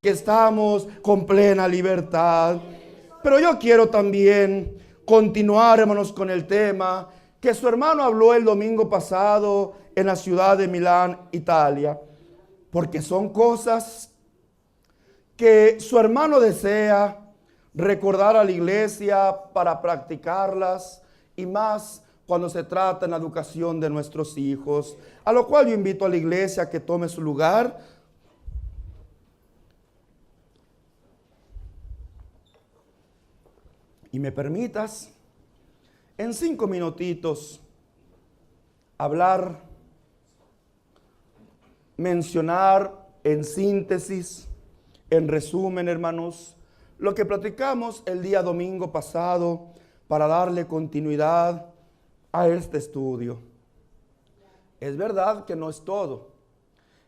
que estamos con plena libertad. Pero yo quiero también continuar, hermanos, con el tema que su hermano habló el domingo pasado en la ciudad de Milán, Italia, porque son cosas que su hermano desea recordar a la iglesia para practicarlas, y más cuando se trata en la educación de nuestros hijos, a lo cual yo invito a la iglesia a que tome su lugar. Y me permitas en 5 minutitos hablar, mencionar en síntesis, en resumen, hermanos, lo que platicamos el día domingo pasado para darle continuidad a este estudio. Es verdad que no es todo.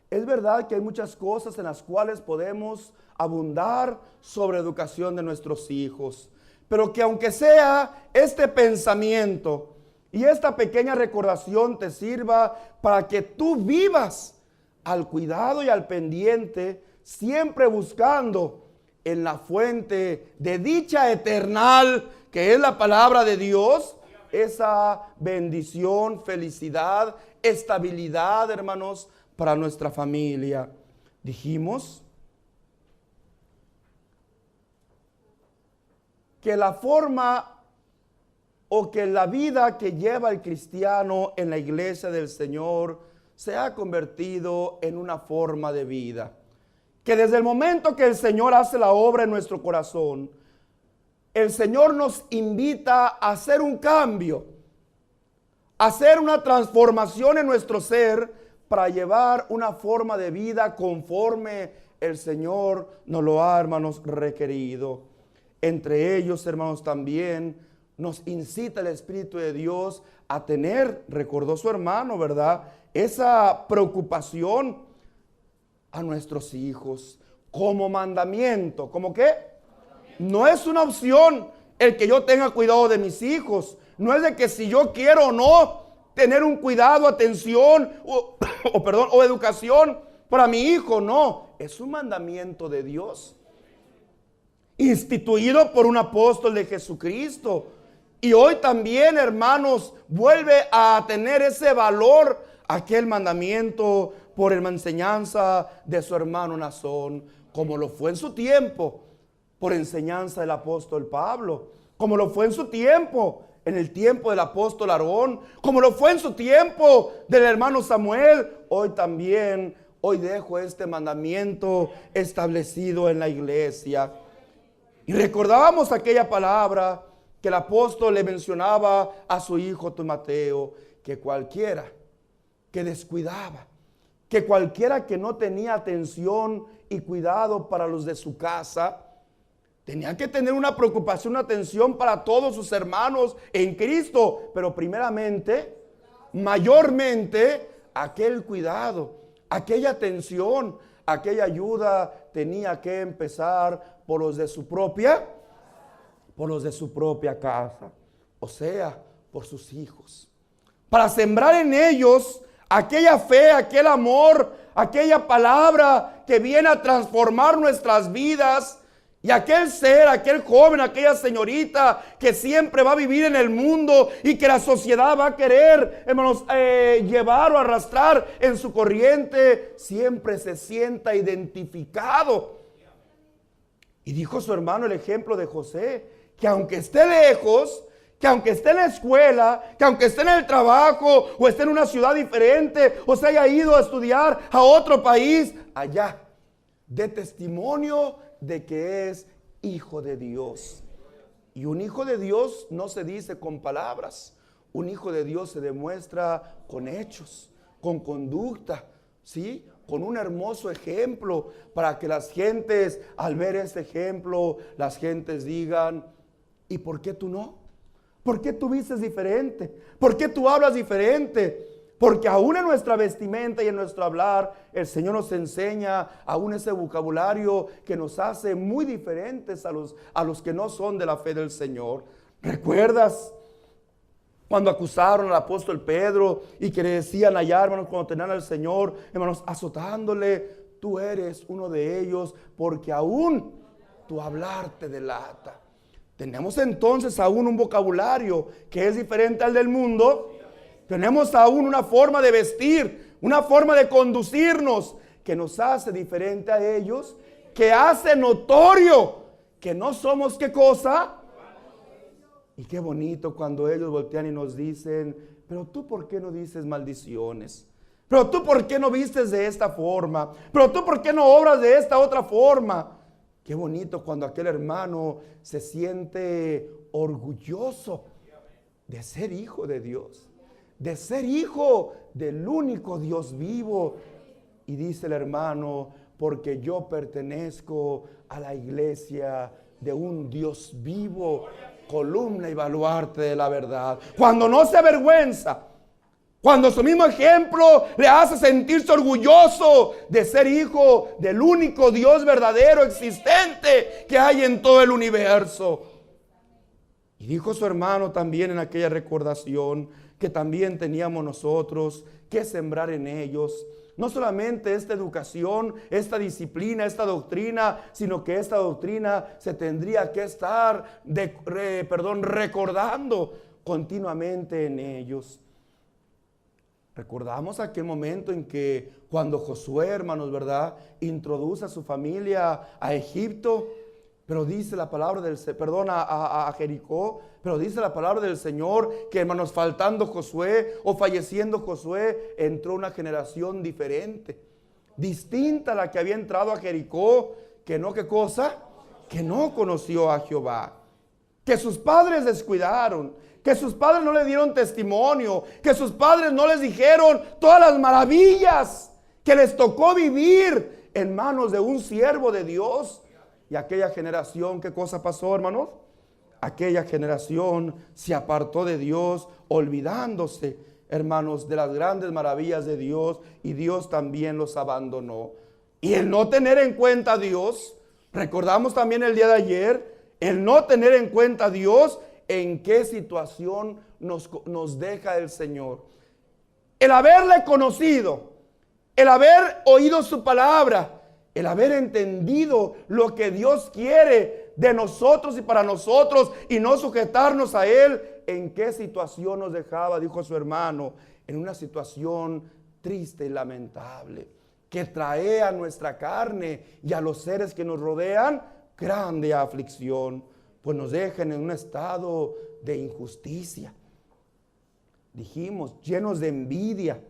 Es verdad que hay muchas cosas en las cuales podemos abundar sobre educación de nuestros hijos, pero que aunque sea este pensamiento y esta pequeña recordación te sirva para que tú vivas al cuidado y al pendiente, siempre buscando en la fuente de dicha eternal, que es la palabra de Dios, esa bendición, felicidad, estabilidad, hermanos, para nuestra familia. Dijimos que la forma o que la vida que lleva el cristiano en la iglesia del Señor se ha convertido en una forma de vida. Que desde el momento que el Señor hace la obra en nuestro corazón, el Señor nos invita a hacer un cambio, a hacer una transformación en nuestro ser para llevar una forma de vida conforme el Señor nos lo ha, hermanos, requerido. Entre ellos, hermanos, también nos incita el Espíritu de Dios a tener, recordó su hermano, ¿verdad?, esa preocupación a nuestros hijos como mandamiento. ¿Cómo qué? No es una opción el que yo tenga cuidado de mis hijos. No es de que si yo quiero o no tener un cuidado, atención o educación para mi hijo. No, es un mandamiento de Dios, instituido por un apóstol de Jesucristo. Y hoy también, hermanos, vuelve a tener ese valor aquel mandamiento por la enseñanza de su hermano Nazón, como lo fue en su tiempo por enseñanza del apóstol Pablo, como lo fue en su tiempo, en el tiempo del apóstol Aarón, como lo fue en su tiempo del hermano Samuel. Hoy también, hoy dejo este mandamiento establecido en la iglesia. Y recordábamos aquella palabra que el apóstol le mencionaba a su hijo Timoteo, que cualquiera que descuidaba, que cualquiera que no tenía atención y cuidado para los de su casa, tenía que tener una preocupación, una atención para todos sus hermanos en Cristo, pero primeramente, mayormente, aquel cuidado, aquella atención, aquella ayuda tenía que empezar por los de su propia casa, o sea, por sus hijos, para sembrar en ellos aquella fe, aquel amor, aquella palabra que viene a transformar nuestras vidas. Y aquel ser, aquel joven, aquella señorita que siempre va a vivir en el mundo y que la sociedad va a querer, hermanos, llevar o arrastrar en su corriente, siempre se sienta identificado. Y dijo su hermano el ejemplo de José, que aunque esté lejos, que aunque esté en la escuela, que aunque esté en el trabajo o esté en una ciudad diferente o se haya ido a estudiar a otro país, allá dé testimonio de que es hijo de Dios. Y un hijo de Dios no se dice con palabras, un hijo de Dios se demuestra con hechos, con conducta, ¿sí?, con un hermoso ejemplo, para que las gentes, al ver este ejemplo, las gentes digan: ¿y por qué tú no? ¿Por qué tú vistes diferente? ¿Por qué tú hablas diferente? Porque aún en nuestra vestimenta y en nuestro hablar, el Señor nos enseña aún ese vocabulario que nos hace muy diferentes a los que no son de la fe del Señor. ¿Recuerdas cuando acusaron al apóstol Pedro y que le decían allá, hermanos, cuando tenían al Señor, hermanos, azotándole? tú eres uno de ellos, porque aún tu hablar te delata. Tenemos entonces aún un vocabulario que es diferente al del mundo. Tenemos aún una forma de vestir, una forma de conducirnos que nos hace diferente a ellos, que hace notorio que no somos ¿qué cosa? Y qué bonito cuando ellos voltean y nos dicen, pero tú ¿por qué no dices maldiciones? Pero tú ¿por qué no vistes de esta forma? Pero tú ¿por qué no obras de esta otra forma? Qué bonito cuando aquel hermano se siente orgulloso de ser hijo de Dios, de ser hijo del único Dios vivo. Y dice el hermano, porque yo pertenezco a la iglesia de un Dios vivo, columna y baluarte de la verdad. Cuando no se avergüenza, cuando su mismo ejemplo le hace sentirse orgulloso de ser hijo del único Dios verdadero existente que hay en todo el universo. Y dijo su hermano también en aquella recordación que también teníamos nosotros que sembrar en ellos. No solamente esta educación, esta disciplina, esta doctrina, sino que esta doctrina se tendría que estar recordando continuamente en ellos. Recordamos aquel momento en que cuando Josué, hermanos, ¿verdad?, introduce a su familia a Egipto, pero dice la palabra del a Jericó, pero dice la palabra del Señor que, hermanos, faltando Josué o falleciendo Josué, entró una generación diferente, distinta a la que había entrado a Jericó, que no, ¿qué cosa? Que no conoció a Jehová, que sus padres descuidaron, que sus padres no le dieron testimonio, que sus padres no les dijeron todas las maravillas que les tocó vivir en manos de un siervo de Dios. Y aquella generación, ¿qué cosa pasó, hermanos? Aquella generación se apartó de Dios, olvidándose, hermanos, de las grandes maravillas de Dios, y Dios también los abandonó. Y el no tener en cuenta a Dios, recordamos también el día de ayer, el no tener en cuenta a Dios, en qué situación nos deja el Señor. El haberle conocido, el haber oído su palabra, el haber entendido lo que Dios quiere de nosotros y para nosotros y no sujetarnos a Él, ¿en qué situación nos dejaba? Dijo su hermano, en una situación triste y lamentable, que trae a nuestra carne y a los seres que nos rodean grande aflicción, pues nos dejan en un estado de injusticia. Dijimos, llenos de envidia,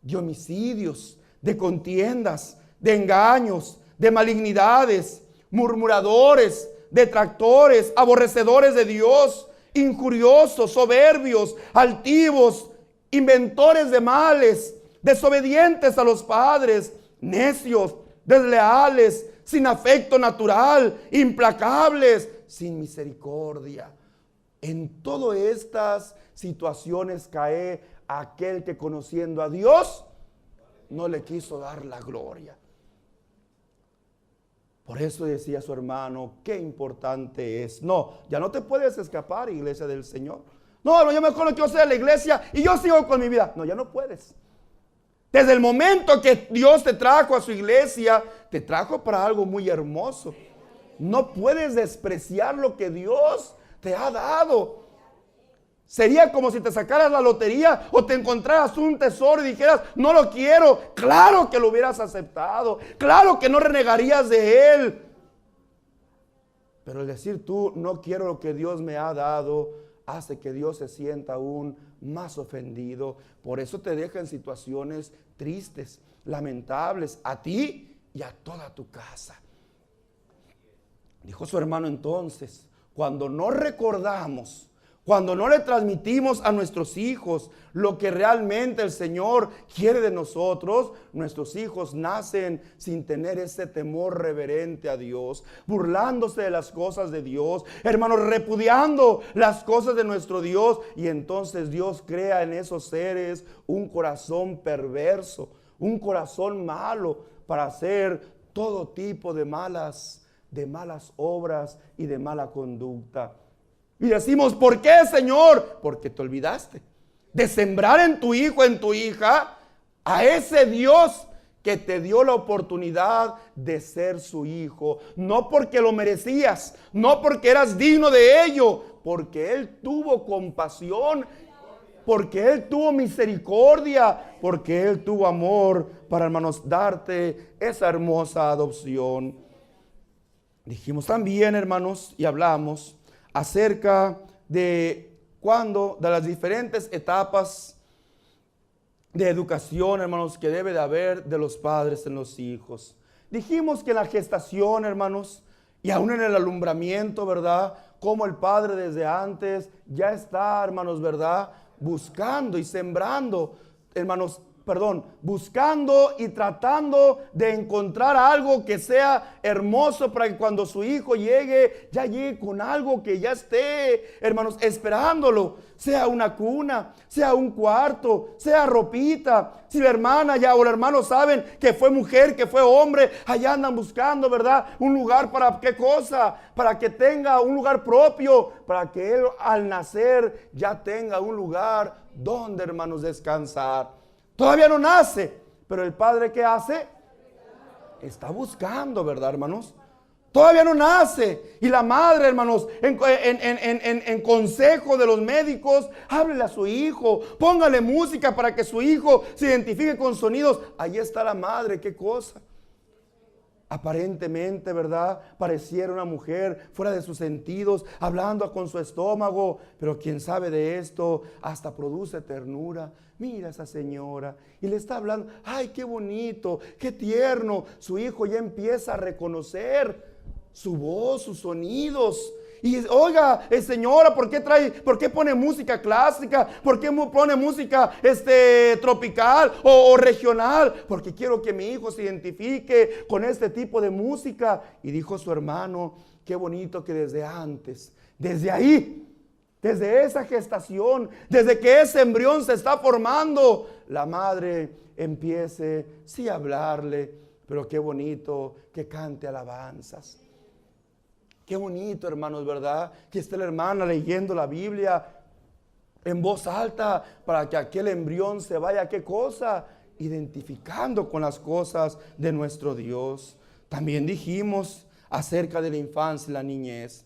de homicidios, de contiendas, de engaños, de malignidades, murmuradores, detractores, aborrecedores de Dios, injuriosos, soberbios, altivos, inventores de males, desobedientes a los padres, necios, desleales, sin afecto natural, implacables, sin misericordia. En todas estas situaciones cae aquel que, conociendo a Dios, no le quiso dar la gloria. Por eso decía su hermano, qué importante es. No, ya no te puedes escapar, iglesia del Señor. No, yo mejor no quiero ser de la iglesia y yo sigo con mi vida. No, ya no puedes. Desde el momento que Dios te trajo a su iglesia, te trajo para algo muy hermoso. No puedes despreciar lo que Dios te ha dado. Sería como si te sacaras la lotería o te encontraras un tesoro y dijeras, no lo quiero. Claro que lo hubieras aceptado. Claro que no renegarías de él. Pero el decir tú, no quiero lo que Dios me ha dado, hace que Dios se sienta aún más ofendido. Por eso te deja en situaciones tristes, lamentables, a ti y a toda tu casa. Dijo su hermano entonces, cuando no recordamos, cuando no le transmitimos a nuestros hijos lo que realmente el Señor quiere de nosotros, nuestros hijos nacen sin tener ese temor reverente a Dios, burlándose de las cosas de Dios, hermanos, repudiando las cosas de nuestro Dios, y entonces Dios crea en esos seres un corazón perverso, un corazón malo para hacer todo tipo de malas obras y de mala conducta. Y decimos, ¿por qué, Señor? Porque te olvidaste de sembrar en tu hijo, en tu hija, a ese Dios que te dio la oportunidad de ser su hijo. No porque lo merecías, no porque eras digno de ello, porque Él tuvo compasión, porque Él tuvo misericordia, porque Él tuvo amor para, hermanos, darte esa hermosa adopción. Dijimos también, hermanos, y hablamos acerca de de las diferentes etapas de educación, hermanos, que debe de haber de los padres en los hijos. Dijimos que en la gestación, hermanos, y aún en el alumbramiento, ¿verdad? Como el padre desde antes ya está, hermanos, ¿verdad? Buscando y sembrando, hermanos, buscando y tratando de encontrar algo que sea hermoso para que cuando su hijo llegue, ya llegue con algo que ya esté, hermanos, esperándolo. Sea una cuna, sea un cuarto, sea ropita. Si la hermana ya o el hermano saben que fue mujer, que fue hombre, allá andan buscando, ¿verdad? Un lugar para qué cosa, para que tenga un lugar propio, para que él al nacer ya tenga un lugar donde, hermanos, descansar. Todavía no nace, pero el padre, ¿qué hace? Está buscando, ¿verdad, hermanos? Todavía no nace. Y la madre, hermanos, en consejo de los médicos, háblele a su hijo, póngale música para que su hijo se identifique con sonidos. Ahí está la madre, qué cosa. Aparentemente, ¿verdad? Pareciera una mujer fuera de sus sentidos, hablando con su estómago, pero quien sabe de esto, hasta produce ternura. Mira a esa señora y le está hablando, ay, qué bonito, qué tierno. Su hijo ya empieza a reconocer su voz, sus sonidos. Y oiga, señora, ¿por qué pone música clásica? ¿Por qué pone música tropical o regional? Porque quiero que mi hijo se identifique con este tipo de música. Y dijo su hermano, qué bonito que desde antes, desde ahí, desde esa gestación, desde que ese embrión se está formando, la madre empiece, sí, a hablarle, pero qué bonito que cante alabanzas. Qué bonito, hermanos, ¿verdad? Que esté la hermana leyendo la Biblia en voz alta para que aquel embrión se vaya, ¿qué cosa? Identificando con las cosas de nuestro Dios. También dijimos acerca de la infancia y la niñez,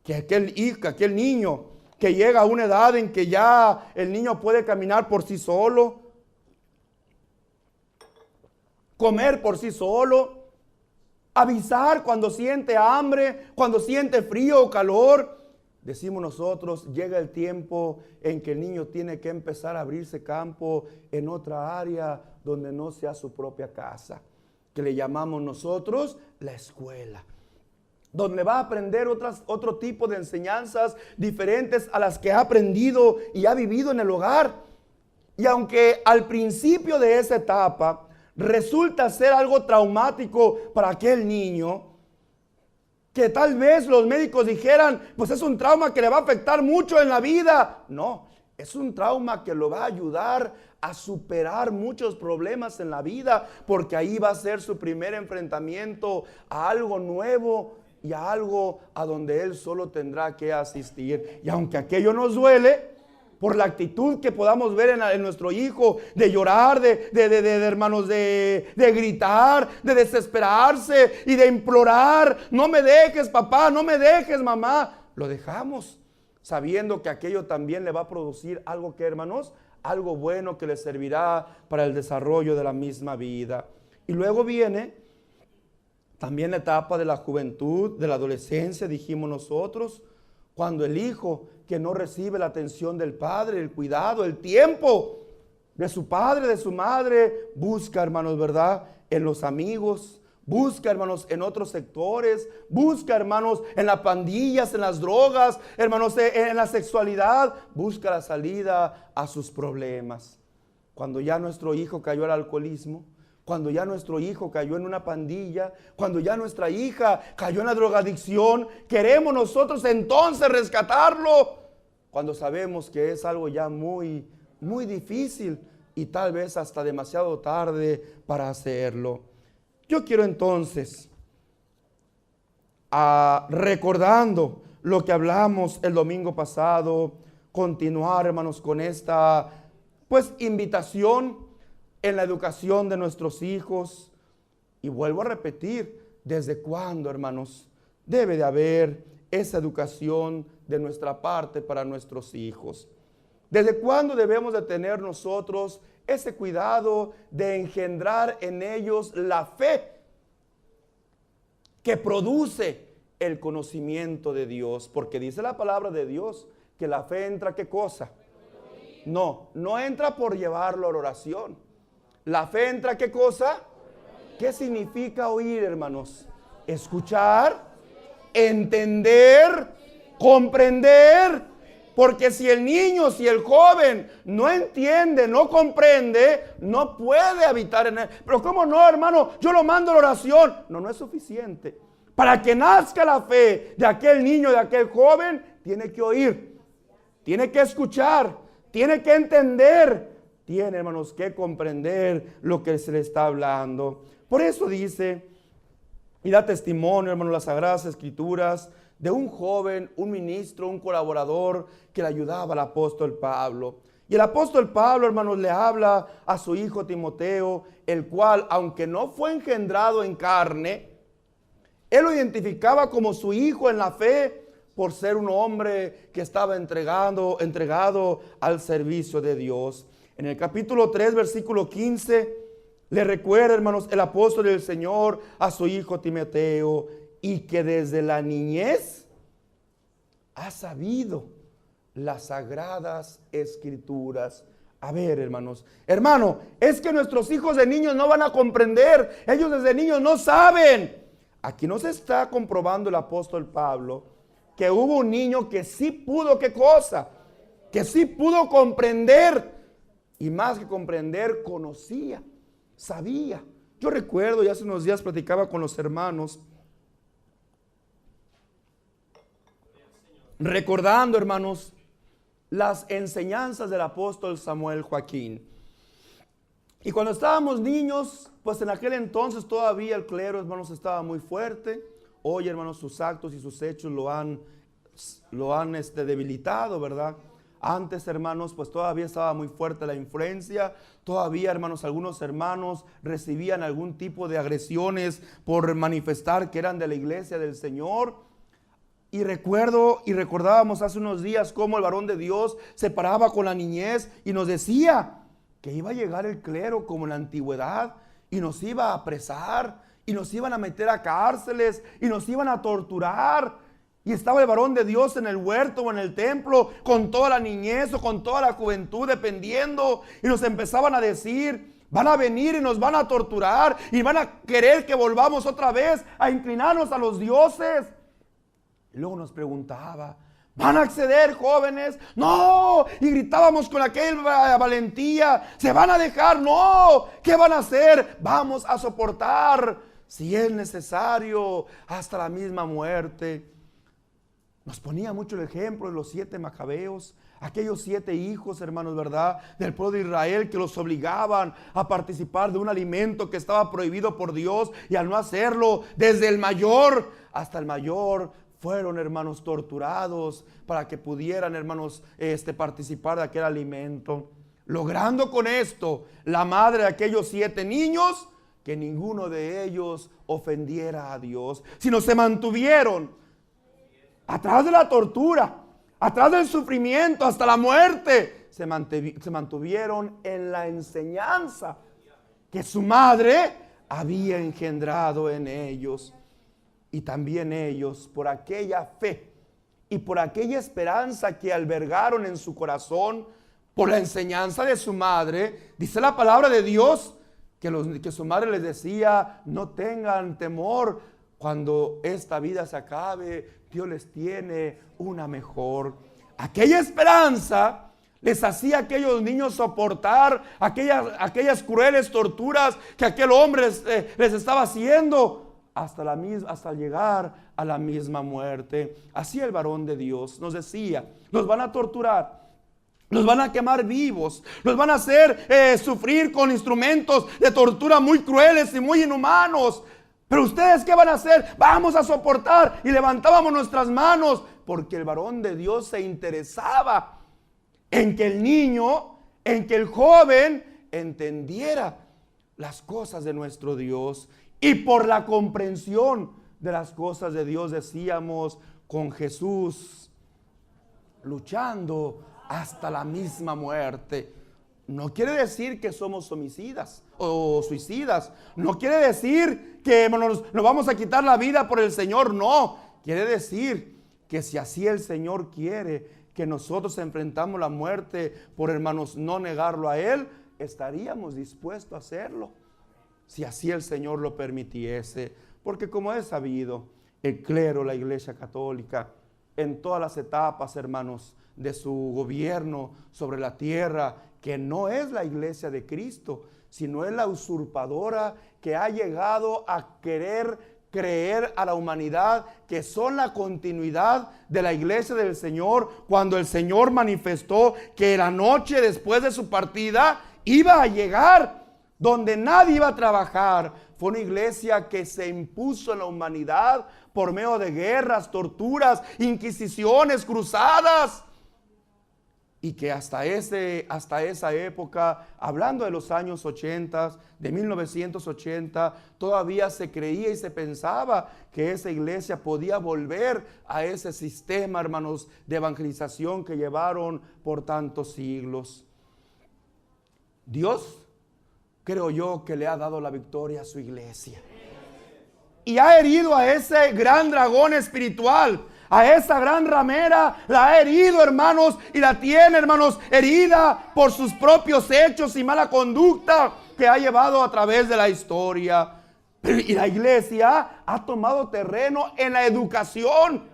que aquel niño que llega a una edad en que ya el niño puede caminar por sí solo, comer por sí solo, avisar cuando siente hambre, cuando siente frío o calor. Decimos nosotros, llega el tiempo en que el niño tiene que empezar a abrirse campo en otra área donde no sea su propia casa, que le llamamos nosotros la escuela, donde va a aprender otro tipo de enseñanzas diferentes a las que ha aprendido y ha vivido en el hogar. Y aunque al principio de esa etapa resulta ser algo traumático para aquel niño, que tal vez los médicos dijeran, pues es un trauma que le va a afectar mucho en la vida. No, es un trauma que lo va a ayudar a superar muchos problemas en la vida, porque ahí va a ser su primer enfrentamiento a algo nuevo y a algo a donde él solo tendrá que asistir. Y aunque aquello nos duele, por la actitud que podamos ver en nuestro hijo, de llorar, de hermanos, de gritar, de desesperarse y de implorar, no me dejes, papá, no me dejes, mamá, lo dejamos, sabiendo que aquello también le va a producir algo que, hermanos, algo bueno que le servirá para el desarrollo de la misma vida. Y luego viene también la etapa de la juventud, de la adolescencia, dijimos nosotros, cuando el hijo que no recibe la atención del padre, el cuidado, el tiempo de su padre, de su madre, busca, hermanos, ¿verdad?, en los amigos, busca, hermanos, en otros sectores, busca, hermanos, en las pandillas, en las drogas, hermanos, en la sexualidad, busca la salida a sus problemas. Cuando ya nuestro hijo cayó al alcoholismo, cuando ya nuestro hijo cayó en una pandilla, cuando ya nuestra hija cayó en la drogadicción, queremos nosotros entonces rescatarlo, cuando sabemos que es algo ya muy, muy difícil y tal vez hasta demasiado tarde para hacerlo. Yo quiero entonces, recordando lo que hablamos el domingo pasado, continuar, hermanos, con esta invitación en la educación de nuestros hijos. Y vuelvo a repetir, ¿desde cuándo, hermanos, debe de haber esa educación de nuestra parte para nuestros hijos? ¿Desde cuándo debemos de tener nosotros ese cuidado de engendrar en ellos la fe que produce el conocimiento de Dios? Porque dice la palabra de Dios que la fe entra, ¿qué cosa? No entra por llevarlo a la oración. La fe entra, ¿qué cosa? ¿Qué significa oír, hermanos? Escuchar, entender, comprender. Porque si el niño, si el joven no entiende, no comprende, no puede habitar en él. Pero ¿cómo no, hermano? Yo lo mando a la oración. No es suficiente. Para que nazca la fe de aquel niño, de aquel joven, tiene que oír, tiene que escuchar, tiene que entender, tiene, hermanos, que comprender lo que se le está hablando. Por eso dice, y da testimonio, hermanos, las Sagradas Escrituras, de un joven, un ministro, un colaborador que le ayudaba al apóstol Pablo. Y el apóstol Pablo, hermanos, le habla a su hijo Timoteo, el cual, aunque no fue engendrado en carne, él lo identificaba como su hijo en la fe por ser un hombre que estaba entregado al servicio de Dios. En el capítulo 3, versículo 15, le recuerda, hermanos, el apóstol del Señor a su hijo Timoteo, y que desde la niñez ha sabido las sagradas escrituras. A ver, hermanos, es que nuestros hijos de niños no van a comprender, ellos desde niños no saben. Aquí nos está comprobando el apóstol Pablo que hubo un niño que sí pudo, ¿qué cosa? Que sí pudo comprender, y más que comprender, conocía, sabía. Yo recuerdo, ya hace unos días platicaba con los hermanos, recordando, hermanos, las enseñanzas del apóstol Samuel Joaquín. Y cuando estábamos niños, pues en aquel entonces todavía el clero, hermanos, estaba muy fuerte. Hoy, hermanos, sus actos y sus hechos lo han debilitado, ¿verdad? Antes, hermanos, pues todavía estaba muy fuerte la influencia. Todavía, hermanos, algunos hermanos recibían algún tipo de agresiones por manifestar que eran de la iglesia del Señor. Y recordábamos hace unos días cómo el varón de Dios se paraba con la niñez y nos decía que iba a llegar el clero como en la antigüedad y nos iba a apresar y nos iban a meter a cárceles y nos iban a torturar. Y estaba el varón de Dios en el huerto o en el templo con toda la niñez o con toda la juventud, dependiendo, y nos empezaban a decir: van a venir y nos van a torturar y van a querer que volvamos otra vez a inclinarnos a los dioses. Y luego nos preguntaba: ¿van a acceder, jóvenes? No. Y gritábamos con aquella valentía: ¿se van a dejar? No. ¿Qué van a hacer? Vamos a soportar, si es necesario, hasta la misma muerte. Nos ponía mucho el ejemplo de los 7 macabeos, aquellos 7 hijos, hermanos, ¿verdad?, del pueblo de Israel, que los obligaban a participar de un alimento que estaba prohibido por Dios, y al no hacerlo, desde el mayor hasta el mayor, fueron, hermanos, torturados para que pudieran, hermanos, participar de aquel alimento. Logrando con esto, la madre de aquellos 7 niños, que ninguno de ellos ofendiera a Dios, sino se mantuvieron atrás de la tortura, atrás del sufrimiento, hasta la muerte. Se mantuvieron en la enseñanza que su madre había engendrado en ellos. Y también ellos, por aquella fe y por aquella esperanza que albergaron en su corazón, por la enseñanza de su madre, dice la palabra de Dios que su madre les decía: no tengan temor, cuando esta vida se acabe, Dios les tiene una mejor. Aquella esperanza les hacía a aquellos niños soportar aquellas crueles torturas que aquel hombre les estaba haciendo, hasta llegar a la misma muerte. Así el varón de Dios nos decía: los van a torturar, los van a quemar vivos, los van a hacer sufrir con instrumentos de tortura muy crueles y muy inhumanos. Pero ustedes, ¿qué van a hacer? Vamos a soportar. Y levantábamos nuestras manos, porque el varón de Dios se interesaba en que el niño, en que el joven entendiera las cosas de nuestro Dios. Y por la comprensión de las cosas de Dios, decíamos, con Jesús luchando hasta la misma muerte. No quiere decir que somos homicidas o suicidas. No quiere decir que nos vamos a quitar la vida por el Señor. No, quiere decir que si así el Señor quiere que nosotros enfrentamos la muerte por, hermanos, no negarlo a Él, estaríamos dispuestos a hacerlo, si así el Señor lo permitiese. Porque como es sabido, el clero, la Iglesia Católica, en todas las etapas, hermanos, de su gobierno sobre la tierra, que no es la Iglesia de Cristo, sino es la usurpadora que ha llegado a querer creer a la humanidad que son la continuidad de la iglesia del Señor, cuando el Señor manifestó que la noche después de su partida iba a llegar donde nadie iba a trabajar. Fue una iglesia que se impuso en la humanidad por medio de guerras, torturas, inquisiciones, cruzadas. Y que hasta esa época, hablando de los años 80, de 1980, todavía se creía y se pensaba que esa iglesia podía volver a ese sistema, hermanos, de evangelización que llevaron por tantos siglos. Dios, creo yo, que le ha dado la victoria a su iglesia. Y ha herido a ese gran dragón espiritual, a esa gran ramera, la ha herido, hermanos, y la tiene, hermanos, herida por sus propios hechos y mala conducta que ha llevado a través de la historia. Y la iglesia ha tomado terreno en la educación,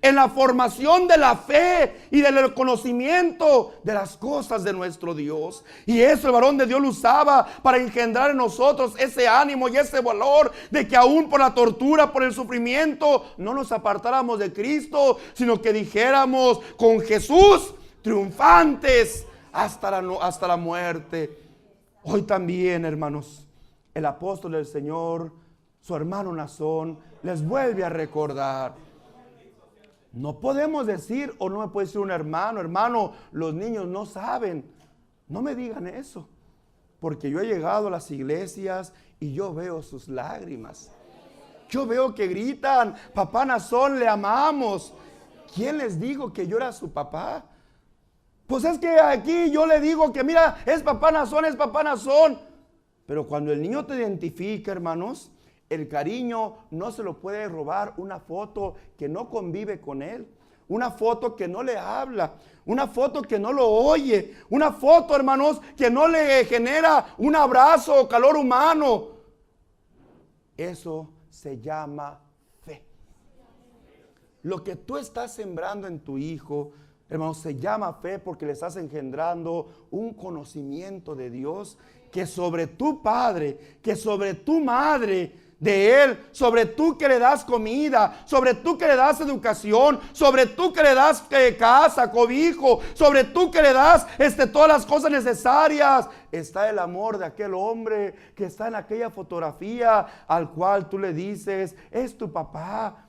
en la formación de la fe y del conocimiento de las cosas de nuestro Dios. Y eso el varón de Dios lo usaba para engendrar en nosotros ese ánimo y ese valor de que aún por la tortura, por el sufrimiento, no nos apartáramos de Cristo, sino que dijéramos con Jesús triunfantes hasta la muerte. Hoy también, hermanos, el apóstol del Señor, su hermano Nazón, les vuelve a recordar. No podemos decir, o no me puede decir un hermano, los niños no saben. No me digan eso, porque yo he llegado a las iglesias y yo veo sus lágrimas. Yo veo que gritan, papá Nazón, le amamos. ¿Quién les dijo que yo era su papá? Pues es que aquí yo le digo que mira, es papá Nazón, es papá Nazón. Pero cuando el niño te identifica, hermanos, el cariño no se lo puede robar una foto que no convive con él, una foto que no le habla, una foto que no lo oye, una foto, hermanos, que no le genera un abrazo o calor humano. Eso se llama fe. Lo que tú estás sembrando en tu hijo, hermanos, se llama fe, porque le estás engendrando un conocimiento de Dios que sobre tu padre, que sobre tu madre, de él, sobre tú que le das comida, sobre tú que le das educación, sobre tú que le das casa, cobijo, sobre tú que le das todas las cosas necesarias. Está el amor de aquel hombre que está en aquella fotografía al cual tú le dices, es tu papá.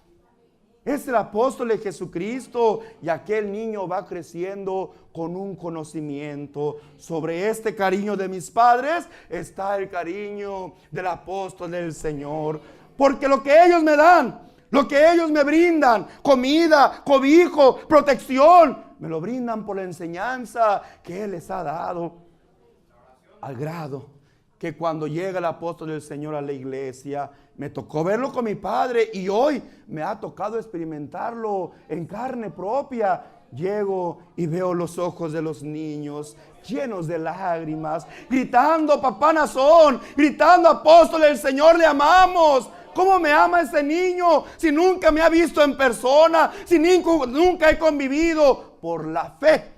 Es el apóstol de Jesucristo, y aquel niño va creciendo con un conocimiento. Sobre este cariño de mis padres está el cariño del apóstol del Señor. Porque lo que ellos me dan, lo que ellos me brindan, comida, cobijo, protección, me lo brindan por la enseñanza que Él les ha dado. Al grado que cuando llega el apóstol del Señor a la iglesia, me tocó verlo con mi padre y hoy me ha tocado experimentarlo en carne propia. Llego y veo los ojos de los niños llenos de lágrimas, gritando papá Nazón, gritando apóstol del Señor, le amamos. ¿Cómo me ama ese niño si nunca me ha visto en persona, si nunca he convivido? Por la fe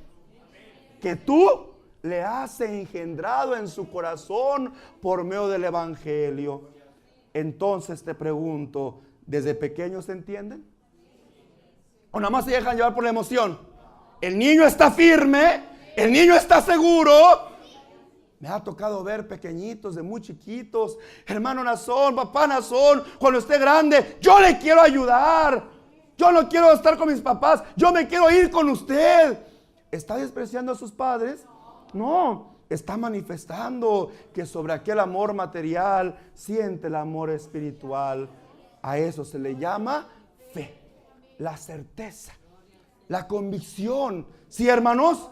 que tú le has engendrado en su corazón por medio del evangelio. Entonces te pregunto, ¿desde pequeños se entienden? ¿O nada más se dejan llevar por la emoción? El niño está firme, el niño está seguro. Me ha tocado ver pequeñitos, de muy chiquitos, hermano Nazón, papá Nazón, cuando esté grande, yo le quiero ayudar. Yo no quiero estar con mis papás, yo me quiero ir con usted. ¿Está despreciando a sus padres? No, está manifestando que sobre aquel amor material siente el amor espiritual. A eso se le llama fe, la certeza, la convicción. Sí, hermanos,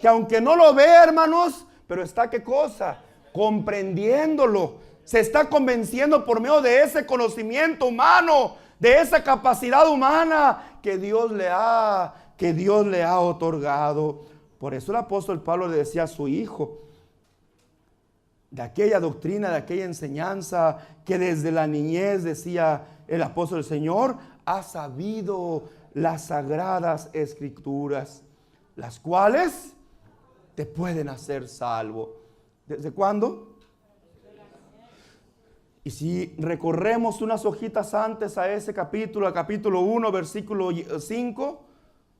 que aunque no lo ve, hermanos, pero está, ¿qué cosa? Comprendiéndolo. Se está convenciendo por medio de ese conocimiento humano, de esa capacidad humana que Dios le ha otorgado. Por eso el apóstol Pablo le decía a su hijo, de aquella doctrina, de aquella enseñanza que desde la niñez, decía el apóstol, el Señor ha sabido las sagradas escrituras, las cuales te pueden hacer salvo. ¿Desde cuándo? Y si recorremos unas hojitas antes a ese capítulo, al capítulo 1, versículo 5,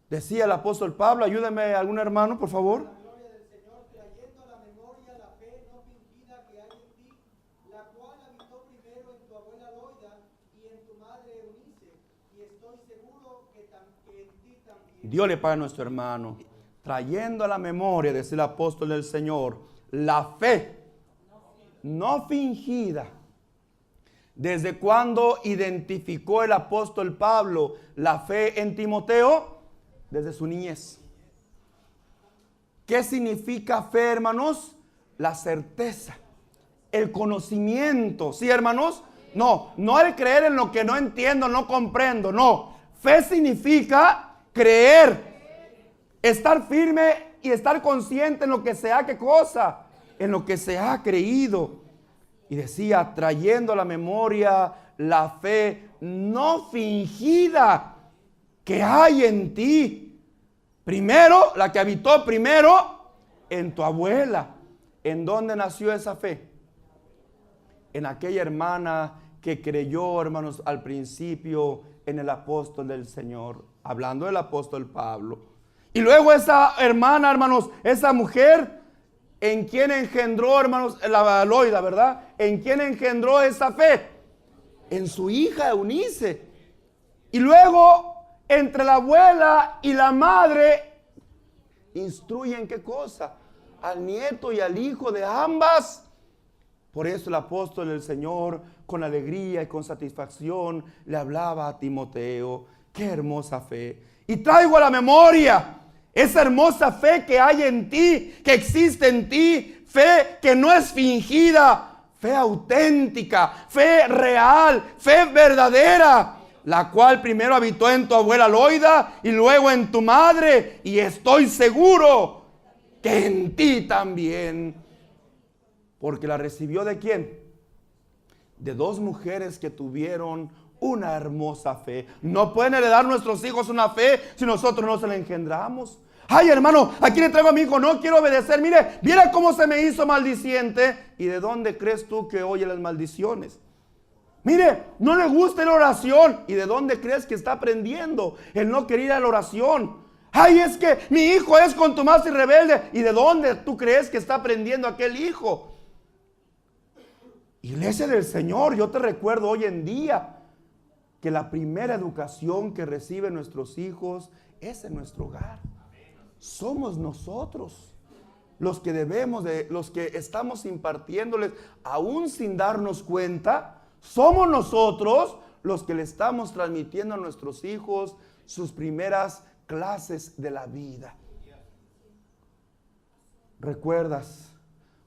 decía el apóstol Pablo, ayúdame algún hermano, por favor. La gloria del Señor, trayendo a la memoria la fe no fingida que hay en ti, la cual habitó primero en tu abuela Loida y en tu madre Eunice, y estoy seguro que en ti también. Dios le paga a nuestro hermano, trayendo a la memoria, decía el apóstol del Señor, la fe no fingida. ¿Desde cuándo identificó el apóstol Pablo la fe en Timoteo? Desde su niñez. ¿Qué significa fe, hermanos? La certeza, el conocimiento. ¿Sí, hermanos? No el creer en lo que no entiendo, no comprendo. No, fe significa creer, estar firme y estar consciente en lo que sea, ¿qué cosa? En lo que se ha creído. Y decía, trayendo a la memoria la fe no fingida que hay en ti. Primero, la que habitó primero en tu abuela. ¿En dónde nació esa fe? En aquella hermana que creyó, hermanos, al principio en el apóstol del Señor. Hablando del apóstol Pablo. Y luego esa hermana, hermanos, esa mujer, ¿en quién engendró, hermanos? La Loida, ¿verdad? ¿En quién engendró esa fe? En su hija Eunice. Y luego, entre la abuela y la madre, instruyen ¿qué cosa? Al nieto y al hijo de ambas. Por eso el apóstol del Señor, con alegría y con satisfacción, le hablaba a Timoteo. ¡Qué hermosa fe! Y traigo a la memoria esa hermosa fe que hay en ti, que existe en ti, fe que no es fingida, fe auténtica, fe real, fe verdadera, la cual primero habitó en tu abuela Loida y luego en tu madre, y estoy seguro que en ti también, porque la recibió ¿de quién? De dos mujeres que tuvieron una hermosa fe. No pueden heredar nuestros hijos una fe si nosotros no se la engendramos. Ay, hermano, aquí le traigo a mi hijo, no quiero obedecer. Mira cómo se me hizo maldiciente. ¿Y de dónde crees tú que oye las maldiciones? Mire, no le gusta la oración. ¿Y de dónde crees que está aprendiendo el no querer ir a la oración? Ay, es que mi hijo es contumaz y rebelde. ¿Y de dónde tú crees que está aprendiendo aquel hijo? Iglesia del Señor, yo te recuerdo hoy en día que la primera educación que reciben nuestros hijos es en nuestro hogar. Somos nosotros los que los que estamos impartiéndoles, aún sin darnos cuenta, somos nosotros los que le estamos transmitiendo a nuestros hijos sus primeras clases de la vida. ¿Recuerdas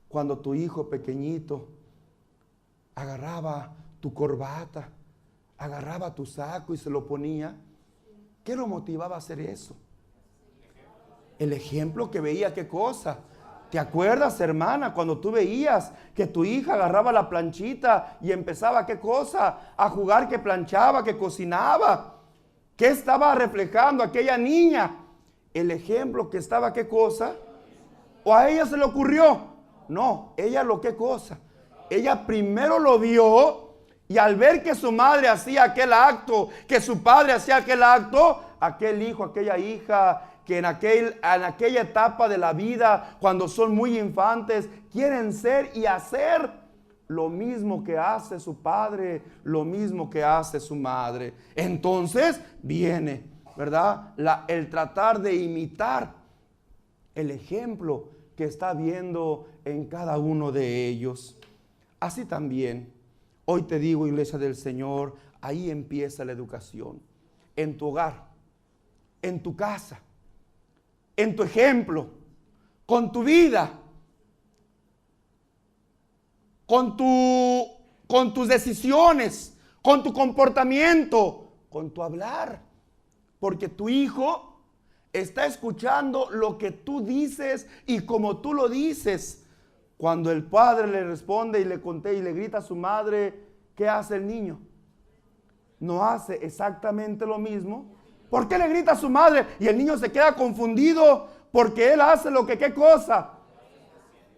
cuando tu hijo pequeñito agarraba tu corbata, agarraba tu saco y se lo ponía? ¿Qué lo motivaba a hacer eso? El ejemplo que veía, ¿qué cosa? ¿Te acuerdas, hermana, cuando tú veías que tu hija agarraba la planchita y empezaba, ¿qué cosa? A jugar, que planchaba, que cocinaba. ¿Qué estaba reflejando aquella niña? El ejemplo que estaba, ¿qué cosa? ¿O a ella se le ocurrió? No, ella ¿qué cosa? Ella primero lo vio, y al ver que su madre hacía aquel acto, que su padre hacía aquel acto, aquel hijo, aquella hija, que en aquella etapa de la vida, cuando son muy infantes, quieren ser y hacer lo mismo que hace su padre, lo mismo que hace su madre. Entonces viene, ¿verdad? El tratar de imitar el ejemplo que está viendo en cada uno de ellos. Así también, hoy te digo, iglesia del Señor, ahí empieza la educación. En tu hogar, en tu casa, en tu ejemplo, con tu vida, con tus decisiones, con tu comportamiento, con tu hablar. Porque tu hijo está escuchando lo que tú dices y como tú lo dices. Cuando el padre le responde y le grita a su madre, ¿qué hace el niño? No hace exactamente lo mismo. ¿Por qué le grita a su madre? Y el niño se queda confundido porque él hace lo que, ¿qué cosa?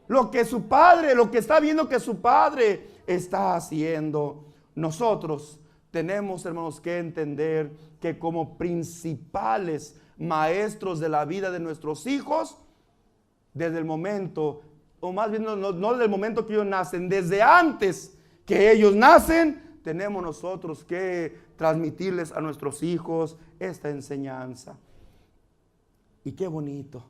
Lo que su padre, lo que está viendo que su padre está haciendo. Nosotros tenemos, hermanos, que entender que como principales maestros de la vida de nuestros hijos, desde el momento, o más bien no desde el momento que ellos nacen, desde antes que ellos nacen, tenemos nosotros que transmitirles a nuestros hijos esta enseñanza. Y qué bonito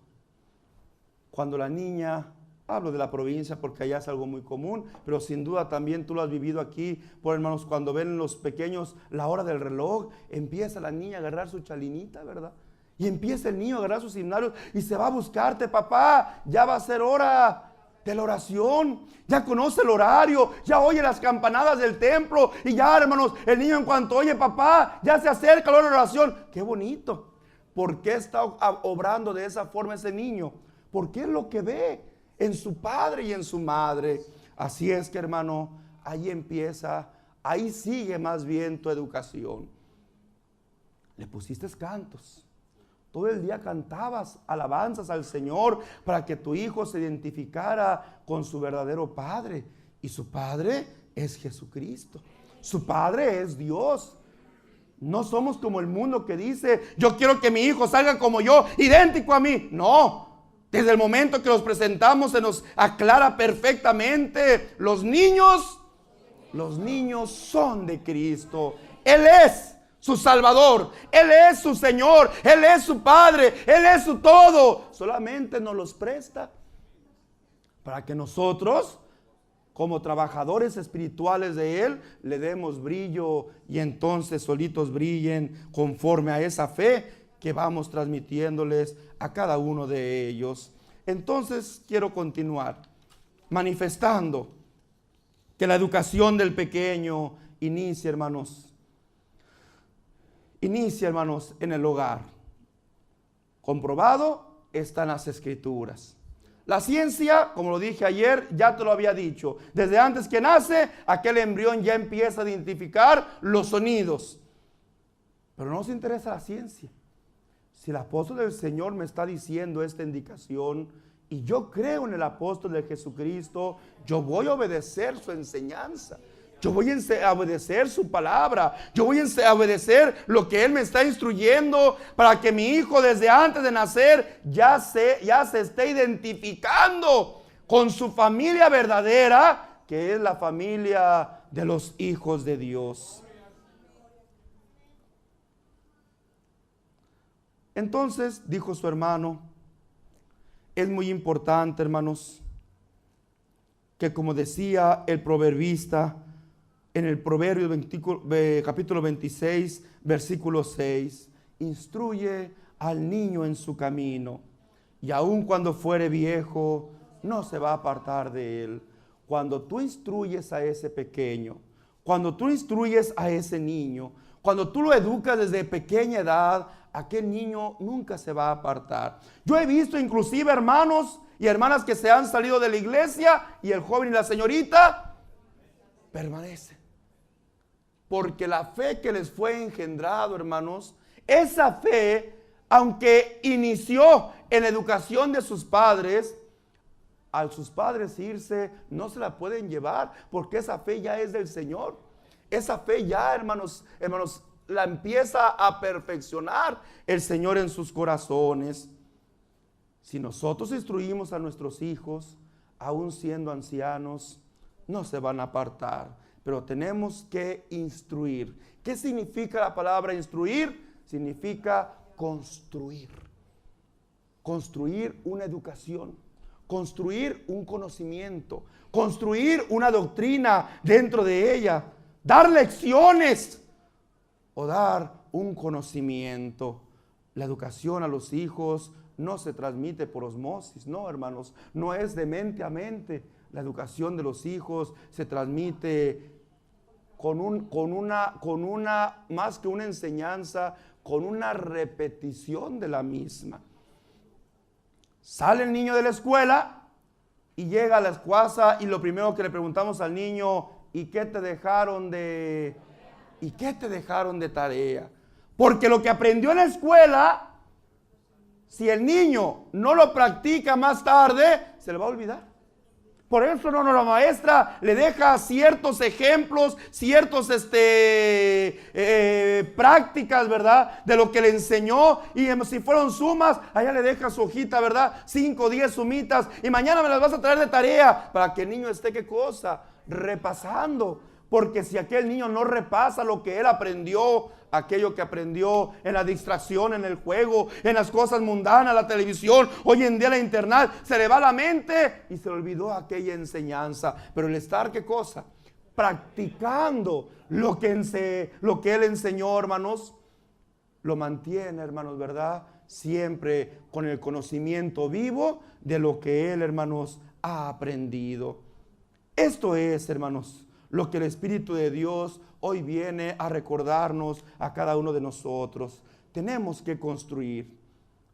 cuando la niña, hablo de la provincia porque allá es algo muy común, pero sin duda también tú lo has vivido aquí, por hermanos, cuando ven los pequeños la hora del reloj, empieza la niña a agarrar su chalinita, ¿verdad? Y empieza el niño a agarrar sus himnarios y se va a buscarte, papá, ya va a ser hora de la oración, ya conoce el horario, ya oye las campanadas del templo y ya, hermanos, el niño en cuanto oye, papá, ya se acerca la hora de la oración. Qué bonito. ¿Por qué está obrando de esa forma ese niño? Porque es lo que ve en su padre y en su madre. Así es que, hermano, ahí empieza, ahí sigue más bien tu educación. Le pusiste cantos. Todo el día cantabas alabanzas al Señor para que tu hijo se identificara con su verdadero padre. Y su padre es Jesucristo. Su padre es Dios. No somos como el mundo que dice, yo quiero que mi hijo salga como yo, idéntico a mí. No. Desde el momento que los presentamos se nos aclara perfectamente. Los niños son de Cristo. Él es su Salvador, Él es su Señor, Él es su Padre, Él es su todo. Solamente nos los presta para que nosotros, como trabajadores espirituales de Él, le demos brillo y entonces solitos brillen conforme a esa fe que vamos transmitiéndoles a cada uno de ellos. Entonces quiero continuar manifestando que la educación del pequeño inicia, hermanos, en el hogar. Comprobado están las Escrituras. La ciencia, como lo dije ayer, ya te lo había dicho. Desde antes que nace, aquel embrión ya empieza a identificar los sonidos. Pero no nos interesa la ciencia. Si el apóstol del Señor me está diciendo esta indicación y yo creo en el apóstol de Jesucristo, yo voy a obedecer su enseñanza. Yo voy a obedecer su palabra. Yo voy a obedecer lo que Él me está instruyendo para que mi hijo desde antes de nacer ya se esté identificando con su familia verdadera, que es la familia de los hijos de Dios. Entonces, dijo su hermano, es muy importante, hermanos, que como decía el proverbista, en el Proverbio capítulo 26, versículo 6, instruye al niño en su camino, y aun cuando fuere viejo, no se va a apartar de él. Cuando tú instruyes a ese pequeño, cuando tú instruyes a ese niño, cuando tú lo educas desde pequeña edad, aquel niño nunca se va a apartar. Yo he visto inclusive hermanos y hermanas que se han salido de la iglesia y el joven y la señorita permanecen. Porque la fe que les fue engendrado, hermanos, esa fe, aunque inició en la educación de sus padres, al sus padres irse, no se la pueden llevar, porque esa fe ya es del Señor. Esa fe ya, hermanos, la empieza a perfeccionar el Señor en sus corazones. Si nosotros instruimos a nuestros hijos, aún siendo ancianos, no se van a apartar. Pero tenemos que instruir. ¿Qué significa la palabra instruir? Significa construir. Construir una educación. construir un conocimiento, construir una doctrina dentro de ella, dar lecciones o dar un conocimiento. La educación a los hijos no se transmite por osmosis, no, hermanos, no es de mente a mente. La educación de los hijos se transmite con una, más que una enseñanza, con una repetición de la misma. Sale el niño de la escuela y llega a la casa y lo primero que le preguntamos al niño, ¿y qué te dejaron de tarea? Porque lo que aprendió en la escuela, si el niño no lo practica más tarde, se le va a olvidar. Por eso la maestra le deja ciertos ejemplos, ciertos prácticas, ¿verdad? De lo que le enseñó. Y si fueron sumas, allá le deja su hojita, ¿verdad? 5 o 10 sumitas. Y mañana me las vas a traer de tarea para que el niño esté, ¿qué cosa? Repasando. Porque si aquel niño no repasa lo que él aprendió, aquello que aprendió en la distracción, en el juego, en las cosas mundanas, la televisión, hoy en día la internet, se le va la mente y se le olvidó aquella enseñanza. Pero el estar, ¿qué cosa? Practicando lo que él enseñó, hermanos, lo mantiene, hermanos, ¿verdad? Siempre con el conocimiento vivo de lo que él, hermanos, ha aprendido. Esto es, hermanos, lo que el Espíritu de Dios hoy viene a recordarnos a cada uno de nosotros. Tenemos que construir,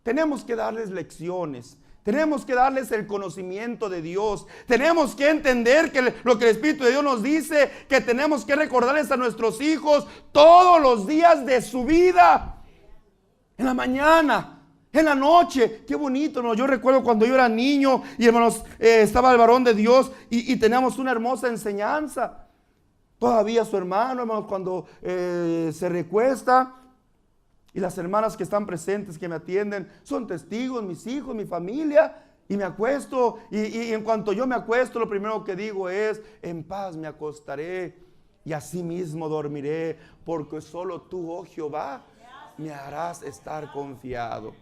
tenemos que darles lecciones, tenemos que darles el conocimiento de Dios, tenemos que entender que lo que el Espíritu de Dios nos dice, que tenemos que recordarles a nuestros hijos todos los días de su vida, en la mañana, en la noche. Qué bonito, ¿no? Yo recuerdo cuando yo era niño y, hermanos, estaba el varón de Dios y teníamos una hermosa enseñanza. Todavía su hermano, hermanos, cuando se recuesta, y las hermanas que están presentes, que me atienden, son testigos, mis hijos, mi familia, y me acuesto, y en cuanto yo me acuesto, lo primero que digo es, en paz me acostaré, y así mismo dormiré, porque solo tú, oh Jehová, me harás estar confiado.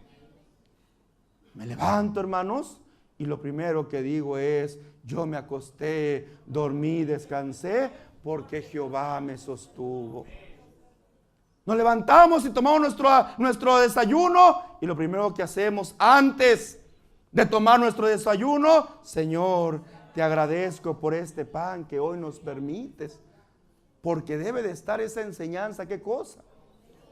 Me levanto, hermanos, y lo primero que digo es, yo me acosté, dormí, descansé, porque Jehová me sostuvo. Nos levantamos y tomamos nuestro desayuno, y lo primero que hacemos antes de tomar nuestro desayuno, Señor, te agradezco por este pan que hoy nos permites, porque debe de estar esa enseñanza, ¿qué cosa?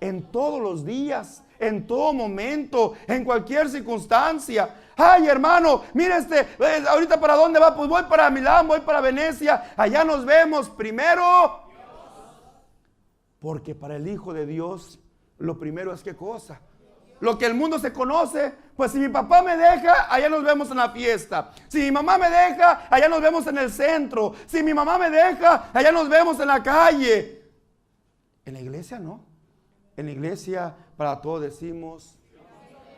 En todos los días, en todo momento, en cualquier circunstancia. Ay, hermano, mire ahorita ¿para dónde va? Pues voy para Milán, voy para Venecia, allá nos vemos. Primero, porque para el Hijo de Dios, lo primero es ¿qué cosa? Lo que el mundo se conoce. Pues si mi papá me deja, allá nos vemos en la fiesta. Si mi mamá me deja, allá nos vemos en el centro. Si mi mamá me deja, allá nos vemos en la calle. En la iglesia no. En la iglesia para todos decimos,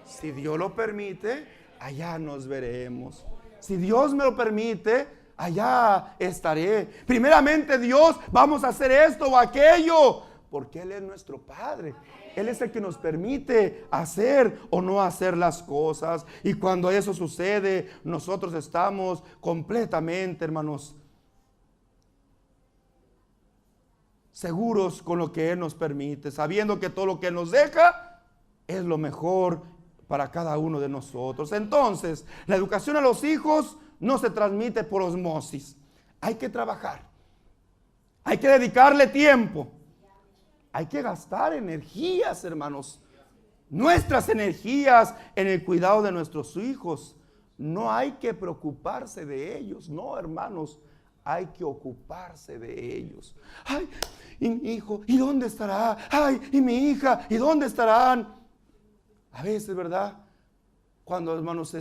si Dios lo permite, allá nos veremos. Si Dios me lo permite, allá estaré. Primeramente Dios, vamos a hacer esto o aquello, porque Él es nuestro Padre. Él es el que nos permite hacer o no hacer las cosas. Y cuando eso sucede, nosotros estamos completamente, hermanos, seguros con lo que Él nos permite, sabiendo que todo lo que Él nos deja es lo mejor para cada uno de nosotros. Entonces, la educación a los hijos no se transmite por osmosis. Hay que trabajar, hay que dedicarle tiempo, hay que gastar energías, hermanos, nuestras energías en el cuidado de nuestros hijos. No hay que preocuparse de ellos, no, hermanos, hay que ocuparse de ellos. Ay, y mi hijo, ¿y dónde estará? Ay, y mi hija, ¿y dónde estarán? A veces, ¿verdad? Cuando, hermanos,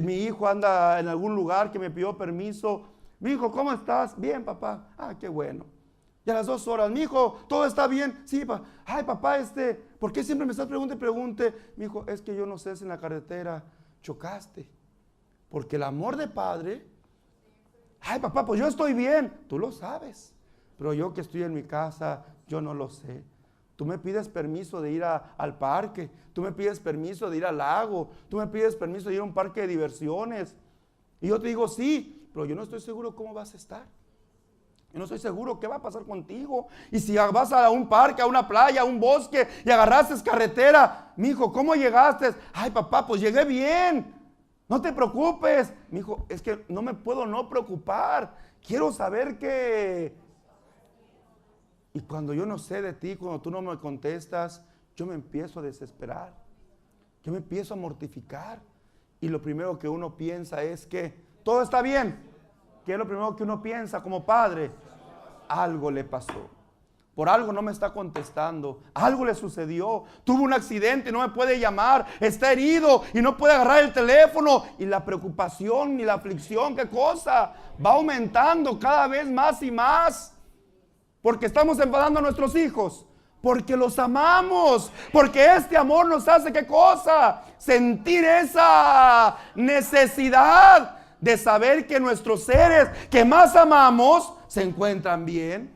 mi hijo anda en algún lugar que me pidió permiso. Mi hijo, ¿cómo estás? Bien, papá. Ah, qué bueno. Y a las 2 horas, mi hijo, ¿todo está bien? Sí, papá. Ay, papá, ¿por qué siempre me estás pregunte? Mi hijo, es que yo no sé si en la carretera chocaste. Porque el amor de padre, ay, papá, pues yo estoy bien. Tú lo sabes. Pero yo que estoy en mi casa, yo no lo sé. Tú me pides permiso de ir al parque, tú me pides permiso de ir al lago, tú me pides permiso de ir a un parque de diversiones. Y yo te digo sí, pero yo no estoy seguro cómo vas a estar. Yo no estoy seguro qué va a pasar contigo. Y si vas a un parque, a una playa, a un bosque y agarraste carretera, mijo, ¿cómo llegaste? Ay, papá, pues llegué bien. No te preocupes. Mijo, es que no me puedo no preocupar. Quiero saber que... Y cuando yo no sé de ti, cuando tú no me contestas, yo me empiezo a desesperar. Yo me empiezo a mortificar. Y lo primero que uno piensa es que todo está bien. ¿Qué es lo primero que uno piensa como padre? Algo le pasó. Por algo no me está contestando. Algo le sucedió. Tuvo un accidente y no me puede llamar. Está herido y no puede agarrar el teléfono. Y la preocupación y la aflicción, ¿qué cosa? Va aumentando cada vez más y más. Porque estamos enfadando a nuestros hijos. Porque los amamos. Porque este amor nos hace, ¿qué cosa? Sentir esa necesidad de saber que nuestros seres que más amamos se encuentran bien.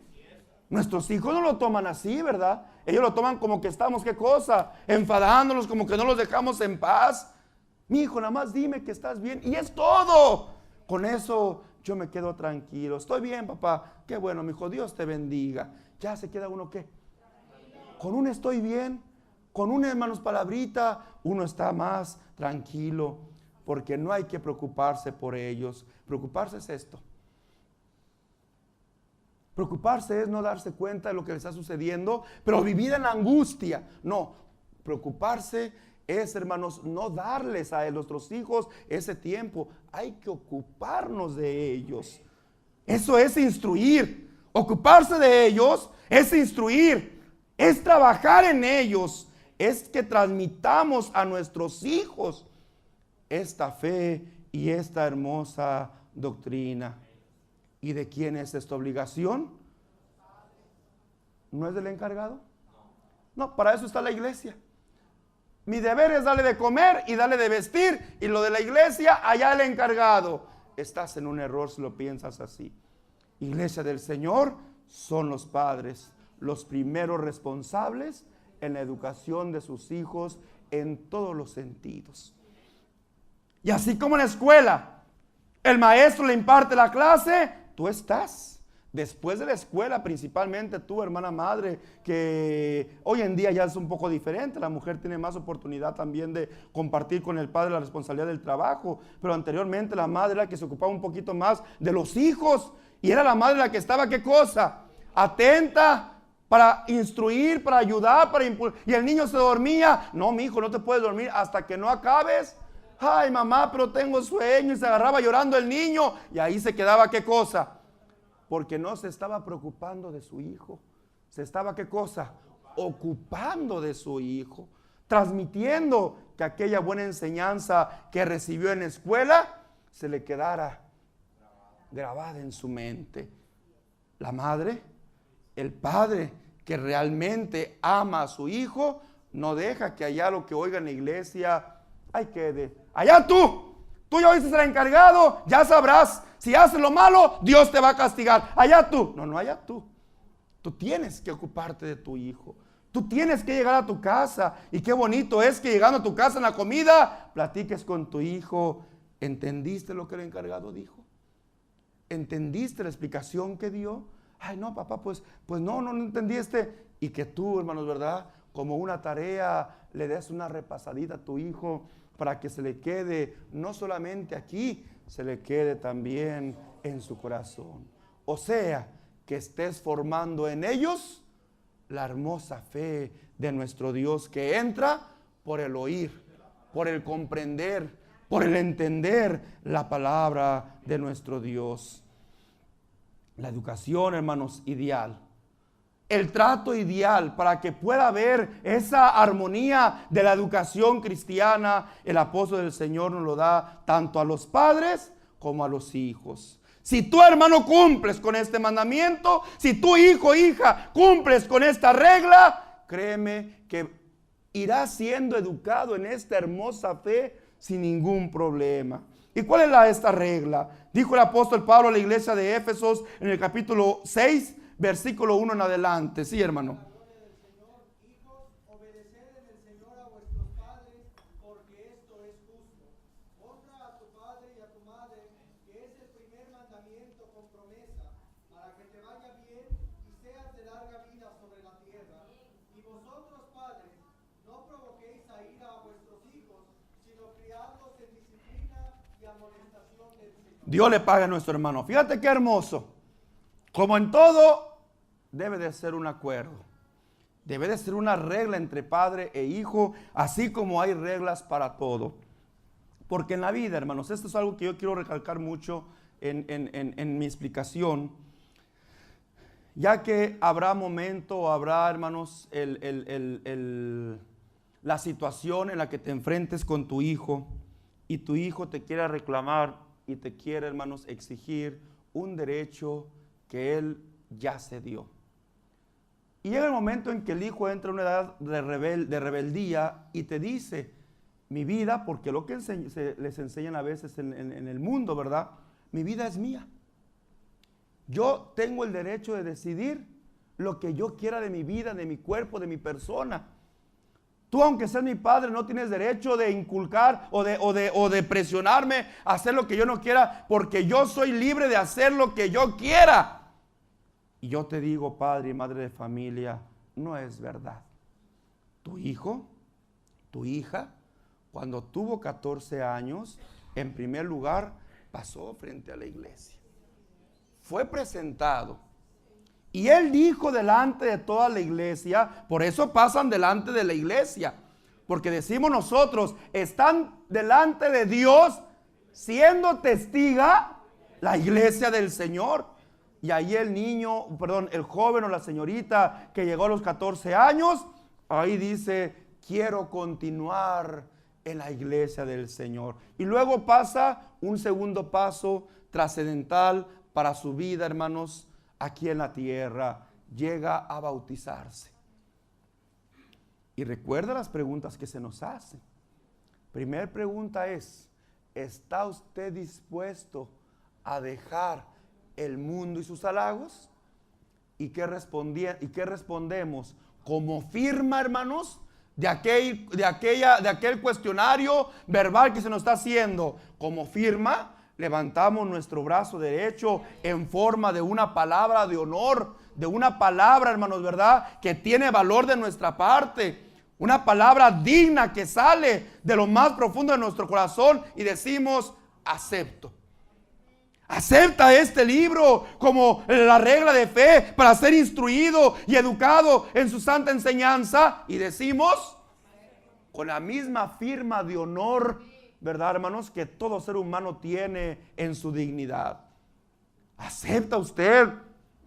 Nuestros hijos no lo toman así, ¿verdad? Ellos lo toman como que estamos, ¿qué cosa? Enfadándonos, como que no los dejamos en paz. Mi hijo, nada más dime que estás bien y es todo. Con eso yo me quedo tranquilo. Estoy bien, papá. Qué bueno, mi hijo, Dios te bendiga. Ya se queda uno, ¿qué? Con un estoy bien, con una, hermanos, palabrita, uno está más tranquilo. Porque no hay que preocuparse por ellos. Preocuparse es esto. Preocuparse es no darse cuenta de lo que les está sucediendo, pero vivir en angustia. No, preocuparse es, hermanos, no darles a nuestros hijos ese tiempo. Hay que ocuparnos de ellos. Eso es instruir. Ocuparse de ellos es instruir. Es trabajar en ellos. Es que transmitamos a nuestros hijos esta fe y esta hermosa doctrina. ¿Y de quién es esta obligación? ¿No es del encargado? No, para eso está la iglesia. Mi deber es darle de comer y darle de vestir, y lo de la iglesia, allá el encargado. Estás en un error si lo piensas así. Iglesia del Señor son los padres, los primeros responsables en la educación de sus hijos en todos los sentidos. Y así como en la escuela, el maestro le imparte la clase, tú estás. Después de la escuela, principalmente tú, hermana madre, que hoy en día ya es un poco diferente. La mujer tiene más oportunidad también de compartir con el padre la responsabilidad del trabajo. Pero anteriormente la madre era la que se ocupaba un poquito más de los hijos. Y era la madre la que estaba, ¿qué cosa? Atenta para instruir, para ayudar, para impulsar. Y el niño se dormía. No, mi hijo, no te puedes dormir hasta que no acabes. Ay, mamá, pero tengo sueño. Y se agarraba llorando el niño. Y ahí se quedaba, ¿qué cosa? Porque no se estaba preocupando de su hijo. Se estaba, ¿qué cosa? Ocupando de su hijo. Transmitiendo que aquella buena enseñanza que recibió en la escuela se le quedara grabada en su mente. La madre, el padre que realmente ama a su hijo, no deja que allá lo que oiga en la iglesia, ay, quede. Allá tú ya oíste el encargado, ya sabrás. Si haces lo malo, Dios te va a castigar. Allá tú. No, allá tú. Tú tienes que ocuparte de tu hijo. Tú tienes que llegar a tu casa. Y qué bonito es que llegando a tu casa en la comida, platiques con tu hijo. ¿Entendiste lo que el encargado dijo? ¿Entendiste la explicación que dio? Ay, no, papá, pues no entendiste. Y que tú, hermanos, ¿verdad? Como una tarea, le des una repasadita a tu hijo para que se le quede, no solamente aquí, se le quede también en su corazón. O sea, que estés formando en ellos la hermosa fe de nuestro Dios que entra por el oír, por el comprender, por el entender la palabra de nuestro Dios. La educación, hermanos, ideal. El trato ideal para que pueda haber esa armonía de la educación cristiana, el apóstol del Señor nos lo da tanto a los padres como a los hijos. Si tú, hermano, cumples con este mandamiento, si tu hijo, hija, cumples con esta regla, créeme que irás siendo educado en esta hermosa fe sin ningún problema. ¿Y cuál es esta regla? Dijo el apóstol Pablo a la iglesia de Éfesos en el capítulo 6, versículo 1 en adelante. Sí, hermano. obedeced en el Señor a vuestros padres, porque esto es justo. Honra a tu padre y a tu madre, que es el primer mandamiento con promesa, para que te vaya bien y seas de larga vida sobre la tierra. Y vosotros, padres, no provoquéis a ira a vuestros hijos, sino criadlos en disciplina y amonestación del Señor. Dios le paga a nuestro hermano. Fíjate qué hermoso. Como en todo, debe de ser un acuerdo. Debe de ser una regla entre padre e hijo, así como hay reglas para todo. Porque en la vida, hermanos, esto es algo que yo quiero recalcar mucho en mi explicación, ya que habrá momento, habrá, hermanos, la situación en la que te enfrentes con tu hijo y tu hijo te quiera reclamar y te quiere, hermanos, exigir un derecho que él ya se dio. Y llega el momento en que el hijo entra en una edad de rebeldía y te dice, mi vida, porque lo que les enseñan a veces en el mundo, ¿verdad? Mi vida es mía. Yo tengo el derecho de decidir lo que yo quiera de mi vida, de mi cuerpo, de mi persona. Tú, aunque seas mi padre, no tienes derecho de inculcar o de presionarme a hacer lo que yo no quiera, porque yo soy libre de hacer lo que yo quiera. Y yo te digo, padre y madre de familia, no es verdad. Tu hijo, tu hija, cuando tuvo 14 años, en primer lugar, pasó frente a la iglesia. Fue presentado. Y él dijo delante de toda la iglesia, por eso pasan delante de la iglesia, porque decimos nosotros, están delante de Dios siendo testiga la iglesia del Señor. Y ahí el joven o la señorita que llegó a los 14 años, ahí dice, quiero continuar en la iglesia del Señor. Y luego pasa un segundo paso trascendental para su vida, hermanos, aquí en la tierra. Llega a bautizarse. Y recuerda las preguntas que se nos hacen. Primera pregunta es, ¿está usted dispuesto a dejar el mundo y sus halagos? ¿Y qué respondemos? Como firma, hermanos, de aquel cuestionario verbal que se nos está haciendo. Como firma, levantamos nuestro brazo derecho en forma de una palabra de honor, de una palabra, hermanos, ¿verdad?, que tiene valor de nuestra parte. Una palabra digna que sale de lo más profundo de nuestro corazón y decimos, acepto. Acepta este libro como la regla de fe para ser instruido y educado en su santa enseñanza. Y decimos, con la misma firma de honor, ¿verdad, hermanos?, que todo ser humano tiene en su dignidad. ¿Acepta usted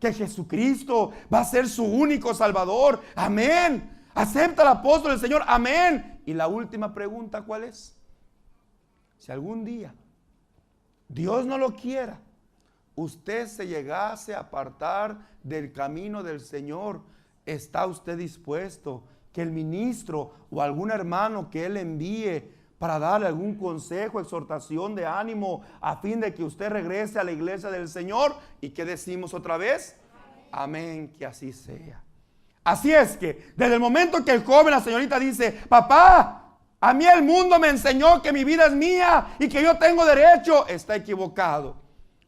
que Jesucristo va a ser su único Salvador? Amén. ¿Acepta el apóstol del Señor? Amén. Y la última pregunta, ¿cuál es? Si algún día Dios no lo quiera, usted se llegase a apartar del camino del Señor, ¿está usted dispuesto que el ministro o algún hermano que Él envíe para darle algún consejo, exhortación de ánimo a fin de que usted regrese a la iglesia del Señor? ¿Y qué decimos otra vez? Amén, que así sea. Así es que desde el momento que el joven, la señorita dice, papá, a mí el mundo me enseñó que mi vida es mía y que yo tengo derecho, está equivocado.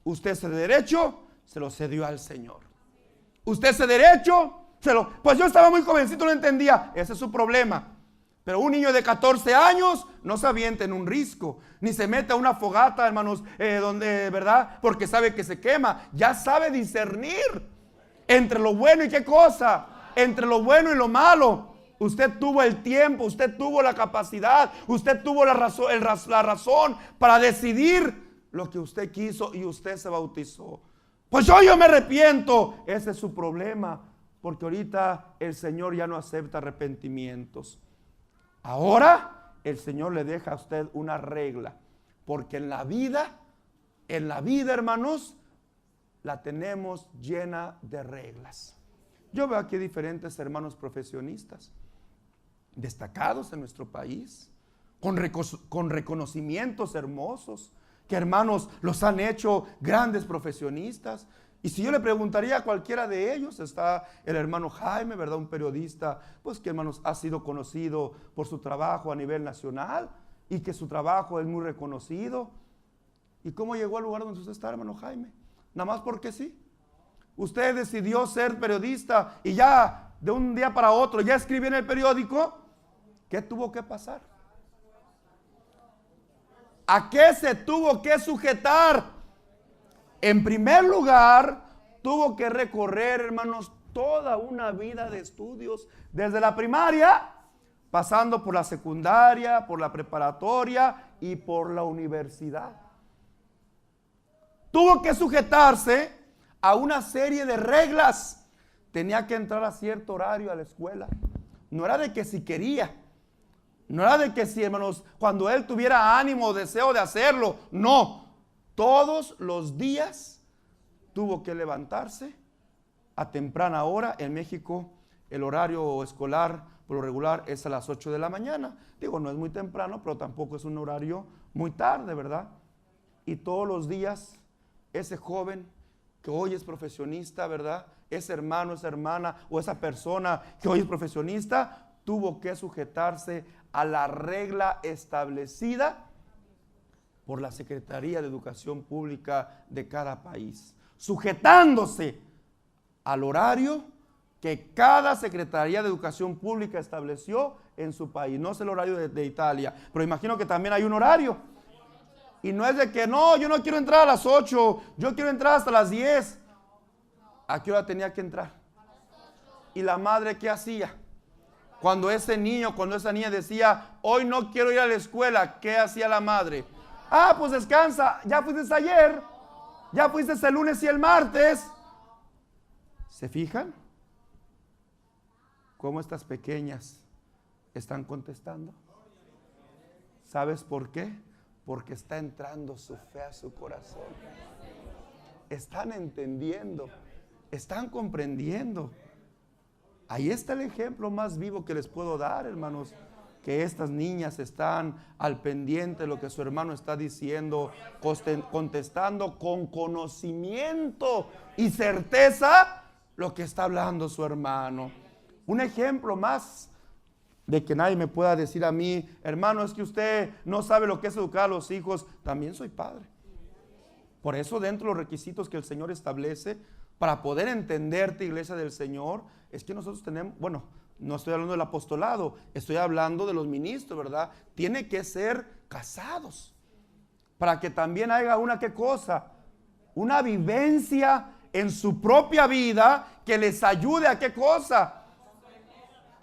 Usted ese derecho se lo cedió al Señor. Usted ese derecho pues yo estaba muy jovencito, no entendía. Ese es su problema. Pero un niño de 14 años no se avienta en un risco, ni se mete a una fogata, hermanos, donde, ¿verdad?, porque sabe que se quema. Ya sabe discernir entre lo bueno y qué cosa, entre lo bueno y lo malo. Usted tuvo el tiempo, usted tuvo la capacidad, usted tuvo la razón para decidir lo que usted quiso y usted se bautizó. Pues yo me arrepiento. Ese es su problema, porque ahorita el Señor ya no acepta arrepentimientos. Ahora el Señor le deja a usted una regla, porque en la vida, hermanos, la tenemos llena de reglas. Yo veo aquí diferentes hermanos profesionistas destacados en nuestro país, con reconocimientos hermosos, que hermanos los han hecho grandes profesionistas, Y si yo le preguntaría a cualquiera de ellos, está el hermano Jaime, ¿verdad? Un periodista, pues que, hermanos, ha sido conocido por su trabajo a nivel nacional y que su trabajo es muy reconocido. ¿Y cómo llegó al lugar donde usted está, hermano Jaime? Nada más porque sí. Usted decidió ser periodista y ya de un día para otro ya escribió en el periódico. ¿Qué tuvo que pasar? ¿A qué se tuvo que sujetar? En primer lugar, tuvo que recorrer, hermanos, toda una vida de estudios, desde la primaria, pasando por la secundaria, por la preparatoria y por la universidad. Tuvo que sujetarse a una serie de reglas. Tenía que entrar a cierto horario a la escuela. No era de que si quería, no era de que si, hermanos, cuando él tuviera ánimo o deseo de hacerlo, no. Todos los días tuvo que levantarse a temprana hora. En México el horario escolar por lo regular es a las 8 de la mañana. Digo, no es muy temprano, pero tampoco es un horario muy tarde, ¿verdad? Y todos los días ese joven que hoy es profesionista, ¿verdad? Ese hermano, esa hermana o esa persona que hoy es profesionista tuvo que sujetarse a la regla establecida por la Secretaría de Educación Pública de cada país, sujetándose al horario que cada Secretaría de Educación Pública estableció en su país. No es el horario de Italia, pero imagino que también hay un horario. Y no es de que no, yo no quiero entrar a las 8, yo quiero entrar hasta las 10. ¿A qué hora tenía que entrar? ¿Y la madre qué hacía? Cuando ese niño, cuando esa niña decía, hoy no quiero ir a la escuela, ¿qué hacía la madre? Ah, pues descansa, ya fuiste ayer, ya fuiste el lunes y el martes. ¿Se fijan? ¿Cómo estas pequeñas están contestando? ¿Sabes por qué? Porque está entrando su fe a su corazón. Están entendiendo, están comprendiendo. Ahí está el ejemplo más vivo que les puedo dar, hermanos. Que estas niñas están al pendiente de lo que su hermano está diciendo, contestando con conocimiento y certeza lo que está hablando su hermano. Un ejemplo más de que nadie me pueda decir a mí, hermano, es que usted no sabe lo que es educar a los hijos. También soy padre. Por eso, dentro de los requisitos que el Señor establece para poder entenderte, iglesia del Señor, es que nosotros tenemos, bueno, no estoy hablando del apostolado, estoy hablando de los ministros, ¿verdad? Tiene que ser casados para que también haya una, ¿qué cosa? Una vivencia en su propia vida que les ayude a, ¿qué cosa?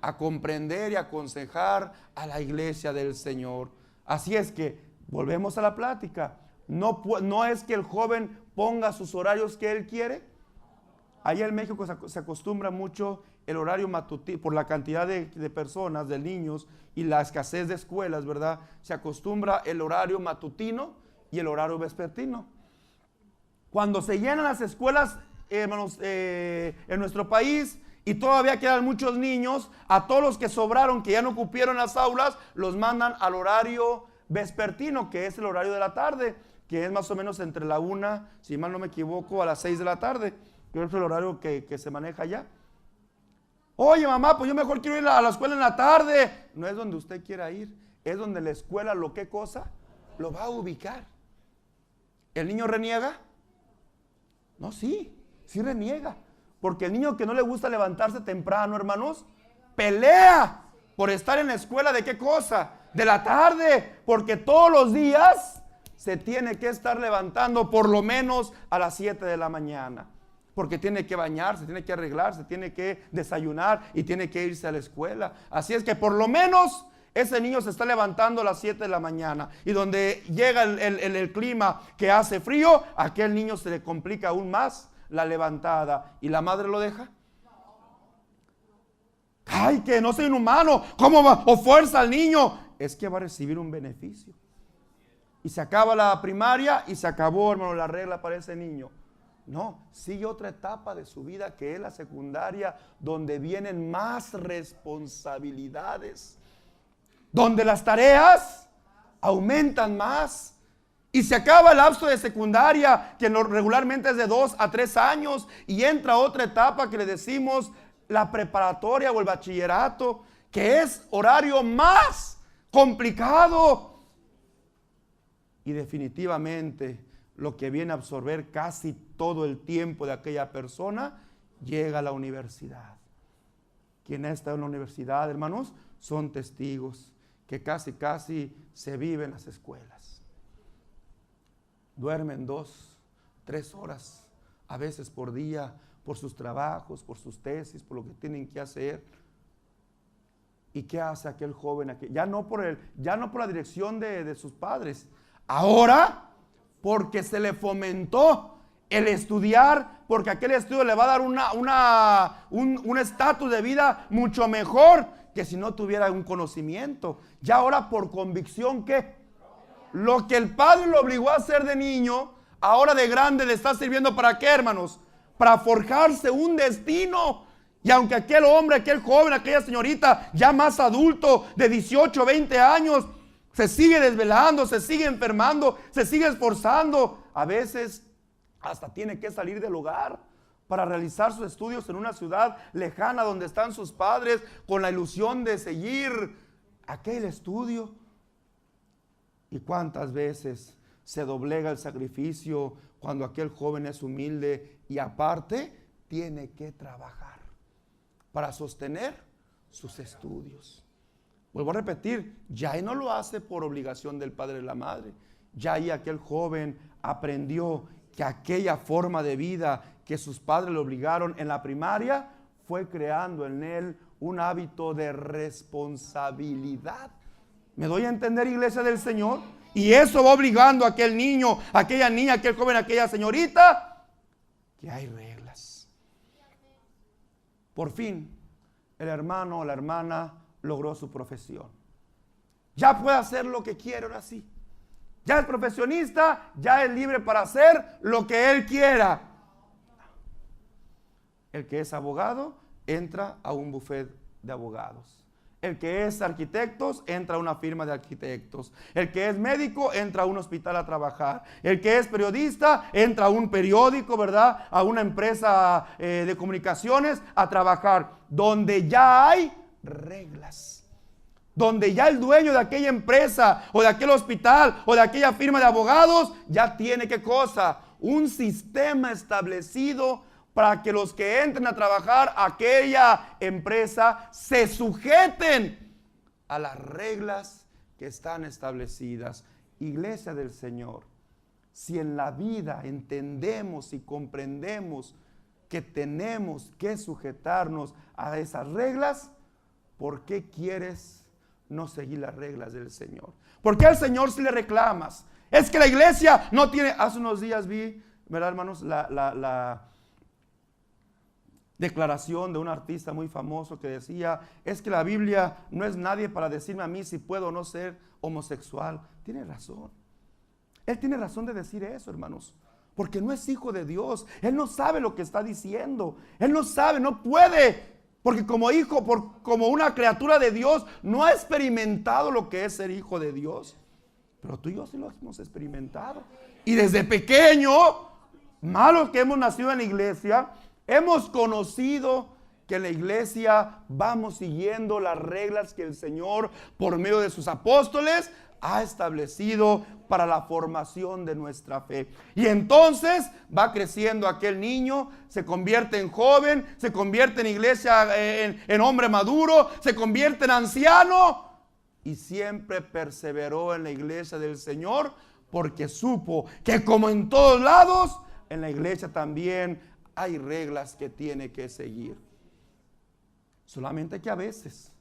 A comprender y aconsejar a la iglesia del Señor. Así es que, volvemos a la plática, no es que el joven ponga sus horarios que él quiere. Allá en México se acostumbra mucho el horario matutino, por la cantidad de personas, de niños y la escasez de escuelas, ¿verdad? Se acostumbra el horario matutino y el horario vespertino. Cuando se llenan las escuelas, hermanos, en nuestro país y todavía quedan muchos niños, a todos los que sobraron, que ya no cupieron las aulas, los mandan al horario vespertino, que es el horario de la tarde, que es más o menos entre la 1, si mal no me equivoco, a las 6 de la tarde, que es el horario que se maneja allá. Oye, mamá, pues yo mejor quiero ir a la escuela en la tarde. No es donde usted quiera ir, es donde la escuela, ¿qué cosa? Lo va a ubicar. ¿El niño reniega? No, sí reniega. Porque el niño que no le gusta levantarse temprano, hermanos, pelea por estar en la escuela ¿de qué cosa? De la tarde, porque todos los días se tiene que estar levantando por lo menos a las 7 de la mañana. Porque tiene que bañarse, tiene que arreglarse, tiene que desayunar y tiene que irse a la escuela. Así es que por lo menos ese niño se está levantando a las 7 de la mañana. Y donde llega el clima que hace frío, a aquel niño se le complica aún más la levantada. ¿Y la madre lo deja? Ay, que no soy un humano. ¿Cómo va? O fuerza al niño. Es que va a recibir un beneficio. Y se acaba la primaria y se acabó, hermano, la regla para ese niño. No, sigue otra etapa de su vida que es la secundaria, donde vienen más responsabilidades, donde las tareas aumentan más Y se acaba el lapso de secundaria, que regularmente es de 2 a 3 años, y entra otra etapa que le decimos la preparatoria o el bachillerato, que es horario más complicado. Y definitivamente lo que viene a absorber casi todo el tiempo de aquella persona, llega a la universidad. Quien ha estado en la universidad, hermanos, son testigos que casi se vive en las escuelas. Duermen 2, 3 horas, a veces por día, por sus trabajos, por sus tesis, por lo que tienen que hacer. ¿Y qué hace aquel joven? Ya no por la dirección de sus padres, ahora porque se le fomentó el estudiar, porque aquel estudio le va a dar un estatus de vida mucho mejor que si no tuviera un conocimiento. Ya ahora por convicción, ¿qué? Lo que el padre lo obligó a hacer de niño, ahora de grande le está sirviendo ¿para qué, hermanos? Para forjarse un destino. Y aunque aquel hombre, aquel joven, aquella señorita ya más adulto de 18, 20 años se sigue desvelando, se sigue enfermando, se sigue esforzando, a veces hasta tiene que salir del hogar para realizar sus estudios en una ciudad lejana donde están sus padres, con la ilusión de seguir aquel estudio. ¿Y cuántas veces se doblega el sacrificio cuando aquel joven es humilde y aparte tiene que trabajar para sostener sus estudios? Vuelvo a repetir, ya ahí no lo hace por obligación del padre y la madre. Ya ahí aquel joven aprendió que aquella forma de vida que sus padres le obligaron en la primaria fue creando en él un hábito de responsabilidad. ¿Me doy a entender, iglesia del Señor? Y eso va obligando a aquel niño, a aquella niña, a aquel joven, a aquella señorita, que hay reglas. Por fin, el hermano o la hermana logró su profesión. Ya puede hacer lo que quiere ahora sí. Ya es profesionista, ya es libre para hacer lo que él quiera. El que es abogado entra a un bufet de abogados. El que es arquitecto entra a una firma de arquitectos. El que es médico entra a un hospital a trabajar. El que es periodista entra a un periódico, ¿verdad? A una empresa de comunicaciones a trabajar. Donde ya hay reglas. Donde ya el dueño de aquella empresa o de aquel hospital o de aquella firma de abogados ya tiene ¿qué cosa? Un sistema establecido para que los que entren a trabajar a aquella empresa se sujeten a las reglas que están establecidas. Iglesia del Señor, si en la vida entendemos y comprendemos que tenemos que sujetarnos a esas reglas, ¿por qué quieres no seguir las reglas del Señor? ¿Por qué al Señor si le reclamas? Es que la iglesia no tiene... Hace unos días vi, ¿verdad, hermanos? La declaración de un artista muy famoso que decía, es que la Biblia no es nadie para decirme a mí si puedo o no ser homosexual. Tiene razón. Él tiene razón de decir eso, hermanos, porque no es hijo de Dios. Él no sabe lo que está diciendo. Él no sabe, no puede, porque como hijo, como una criatura de Dios, no ha experimentado lo que es ser hijo de Dios. Pero tú y yo sí lo hemos experimentado. Y desde pequeño, malos que hemos nacido en la iglesia, hemos conocido que en la iglesia vamos siguiendo las reglas que el Señor, por medio de sus apóstoles, ha establecido para la formación de nuestra fe. Y entonces va creciendo aquel niño, se convierte en joven, se convierte en iglesia, en hombre maduro, se convierte en anciano y siempre perseveró en la iglesia del Señor porque supo que como en todos lados, en la iglesia también hay reglas que tiene que seguir. Solamente que a veces,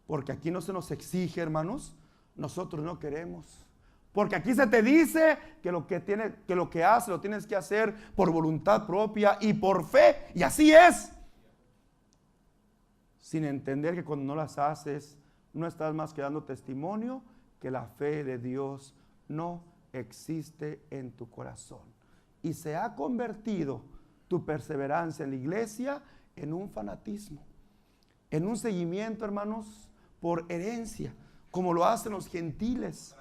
porque aquí no se nos exige, hermanos, nosotros no queremos. Porque aquí se te dice que lo que haces lo tienes que hacer por voluntad propia y por fe. Y así es. Sin entender que cuando no las haces, no estás más que dando testimonio que la fe de Dios no existe en tu corazón. Y se ha convertido tu perseverancia en la iglesia en un fanatismo, en un seguimiento, hermanos, por herencia, como lo hacen los gentiles.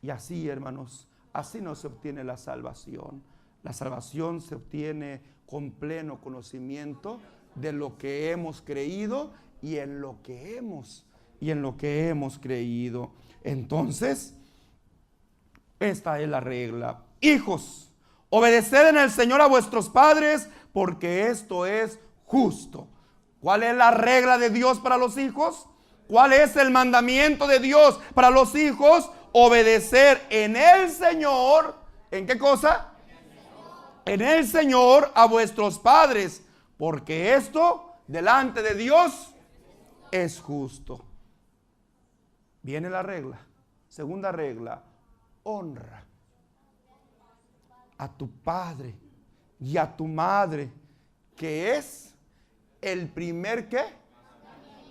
Y así, hermanos, Así no se obtiene la salvación. La salvación se obtiene con pleno conocimiento de lo que hemos creído y en lo que hemos creído. Entonces, esta es la regla. Hijos, obedeced en el Señor a vuestros padres, porque esto es justo. ¿Cuál es la regla de Dios para los hijos? ¿Cuál es el mandamiento de Dios para los hijos? Obedecer en el Señor. ¿En qué cosa? En el Señor a vuestros padres, porque esto delante de Dios es justo. Viene la regla. Segunda regla, honra a tu padre y a tu madre, que es el primer ¿qué?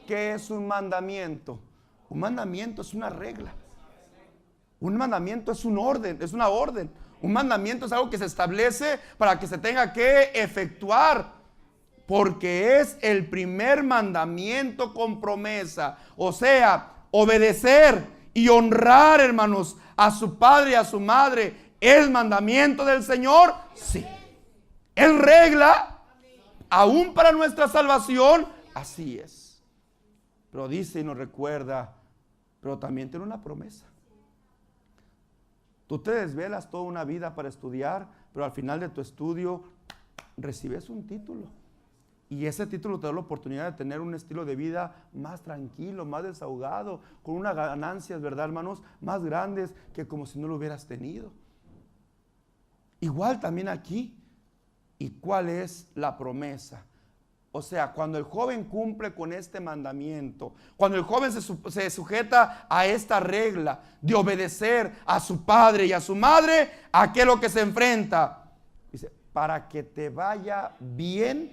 ¿Qué es un mandamiento? Un mandamiento es una regla. Un mandamiento es un orden, es una orden. Un mandamiento es algo que se establece para que se tenga que efectuar, porque es el primer mandamiento con promesa. O sea, obedecer y honrar, hermanos, a su padre y a su madre, ¿es mandamiento del Señor? Sí. ¿Es regla? Aún para nuestra salvación, así es. Pero dice y nos recuerda, pero también tiene una promesa. Tú te desvelas toda una vida para estudiar, pero al final de tu estudio recibes un título. Y ese título te da la oportunidad de tener un estilo de vida más tranquilo, más desahogado, con unas ganancias, ¿verdad, hermanos? Más grandes que como si no lo hubieras tenido. Igual también aquí. ¿Y cuál es la promesa? O sea, cuando el joven cumple con este mandamiento, cuando el joven se sujeta a esta regla de obedecer a su padre y a su madre, ¿a qué es lo que se enfrenta? Dice, para que te vaya bien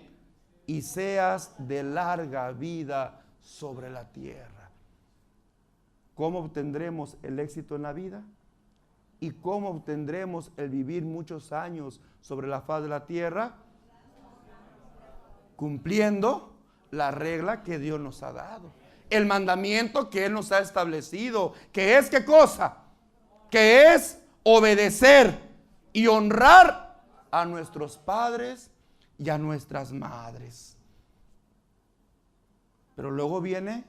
y seas de larga vida sobre la tierra. ¿Cómo obtendremos el éxito en la vida? ¿Y cómo obtendremos el vivir muchos años sobre la faz de la tierra? Cumpliendo la regla que Dios nos ha dado, el mandamiento que Él nos ha establecido, que es ¿qué cosa? Que es obedecer y honrar a nuestros padres y a nuestras madres. Pero luego viene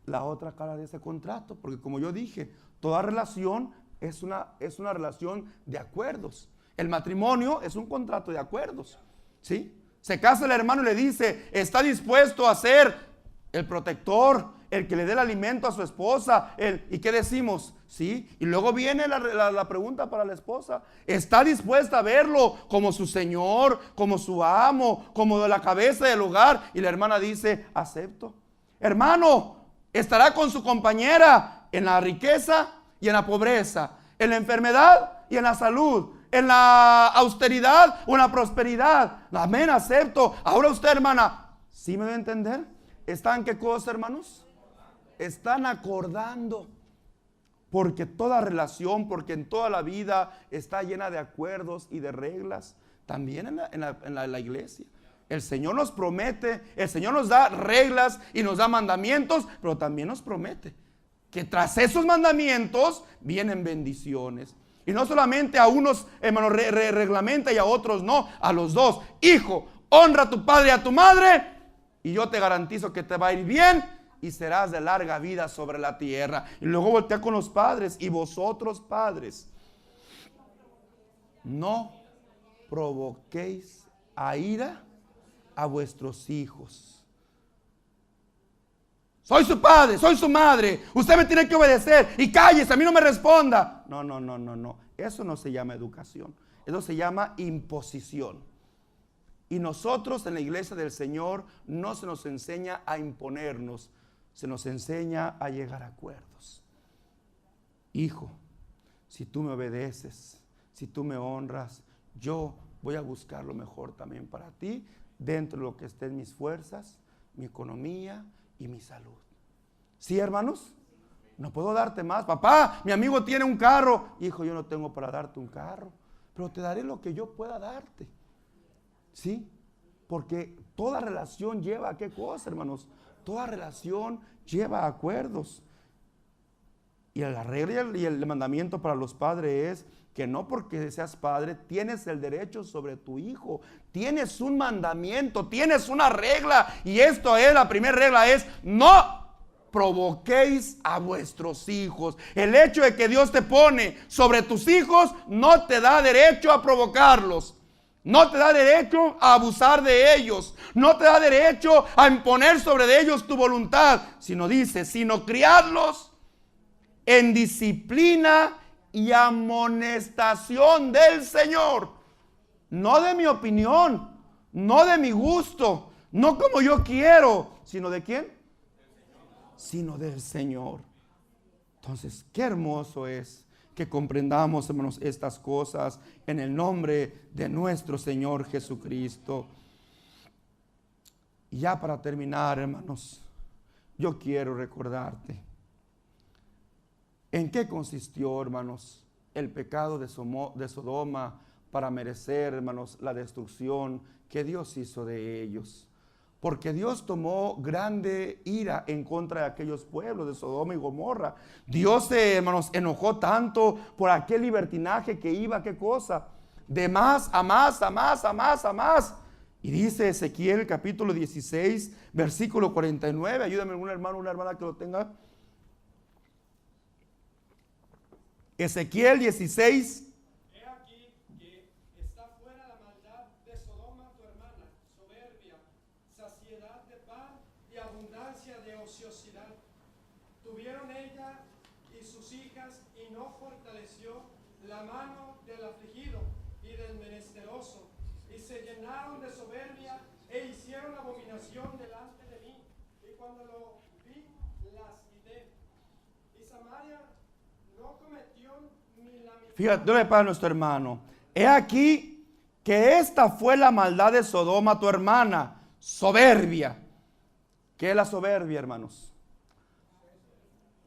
la otra cara de ese contrato, porque como yo dije, toda relación es una relación de acuerdos. El matrimonio es un contrato de acuerdos, ¿sí? Se casa el hermano y le dice, está dispuesto a ser el protector, el que le dé el alimento a su esposa. ¿Y qué decimos? ¿Sí? Y luego viene la pregunta para la esposa. ¿Está dispuesta a verlo como su señor, como su amo, como la cabeza del hogar? Y la hermana dice, acepto. Hermano, estará con su compañera en la riqueza y en la pobreza, en la enfermedad y en la salud, en la austeridad o en la prosperidad. Amén, acepto. Ahora usted, hermana, ¿sí me debe entender? ¿Están qué cosa, hermanos? Están acordando. Porque toda relación, porque en toda la vida está llena de acuerdos y de reglas. También en la iglesia. El Señor nos promete, el Señor nos da reglas y nos da mandamientos, pero también nos promete que tras esos mandamientos vienen bendiciones. Y no solamente a unos, hermanos, reglamenta y a otros no, a los dos. Hijo, honra a tu padre y a tu madre y yo te garantizo que te va a ir bien y serás de larga vida sobre la tierra. Y luego voltea con los padres. Y vosotros, padres, no provoquéis a ira a vuestros hijos. Soy su padre, soy su madre, usted me tiene que obedecer y cállese, a mí no me responda. No. Eso no se llama educación. Eso se llama imposición. Y nosotros en la iglesia del Señor no se nos enseña a imponernos, se nos enseña a llegar a acuerdos. Hijo, si tú me obedeces, si tú me honras, yo voy a buscar lo mejor también para ti, dentro de lo que estén mis fuerzas, mi economía y mi salud. ¿Sí, hermanos? No puedo darte más. Papá, mi amigo tiene un carro. Hijo, yo no tengo para darte un carro, pero te daré lo que yo pueda darte. ¿Sí? Porque toda relación lleva a qué cosa, hermanos. Toda relación lleva a acuerdos. Y la regla y el mandamiento para los padres es que no porque seas padre tienes el derecho sobre tu hijo. Tienes un mandamiento, tienes una regla. Y esto es, la primera regla es: no provoquéis a vuestros hijos. El hecho de que Dios te pone sobre tus hijos no te da derecho a provocarlos. No te da derecho a abusar de ellos. No te da derecho a imponer sobre ellos tu voluntad. Sino dice, sino criadlos en disciplina y amonestación del Señor. No de mi opinión, no de mi gusto, no como yo quiero, sino de ¿quién? Sino del Señor. Entonces, qué hermoso es que comprendamos, hermanos, estas cosas en el nombre de nuestro Señor Jesucristo. Y ya para terminar, hermanos, yo quiero recordarte en qué consistió, hermanos, el pecado de Sodoma para merecer, hermanos, la destrucción que Dios hizo de ellos. Porque Dios tomó grande ira en contra de aquellos pueblos de Sodoma y Gomorra. Dios se, hermanos, enojó tanto por aquel libertinaje que iba, ¿qué cosa? De más a más, a más, a más, a más. Y dice Ezequiel capítulo 16, versículo 49. Ayúdame un hermano, una hermana que lo tenga. Ezequiel 16. He aquí que está fuera la maldad de Sodoma tu hermana, soberbia, saciedad de pan y abundancia de ociosidad. Tuvieron ella y sus hijas y no fortaleció la mano del afligido y del menesteroso, y se llenaron de soberbia e hicieron abominación delante de mí. Y cuando lo vi, las quité. Y Samaria no cometió ni la mitad. Fíjate, dale para nuestro hermano. He aquí que esta fue la maldad de Sodoma, tu hermana, soberbia. ¿Qué es la soberbia, hermanos?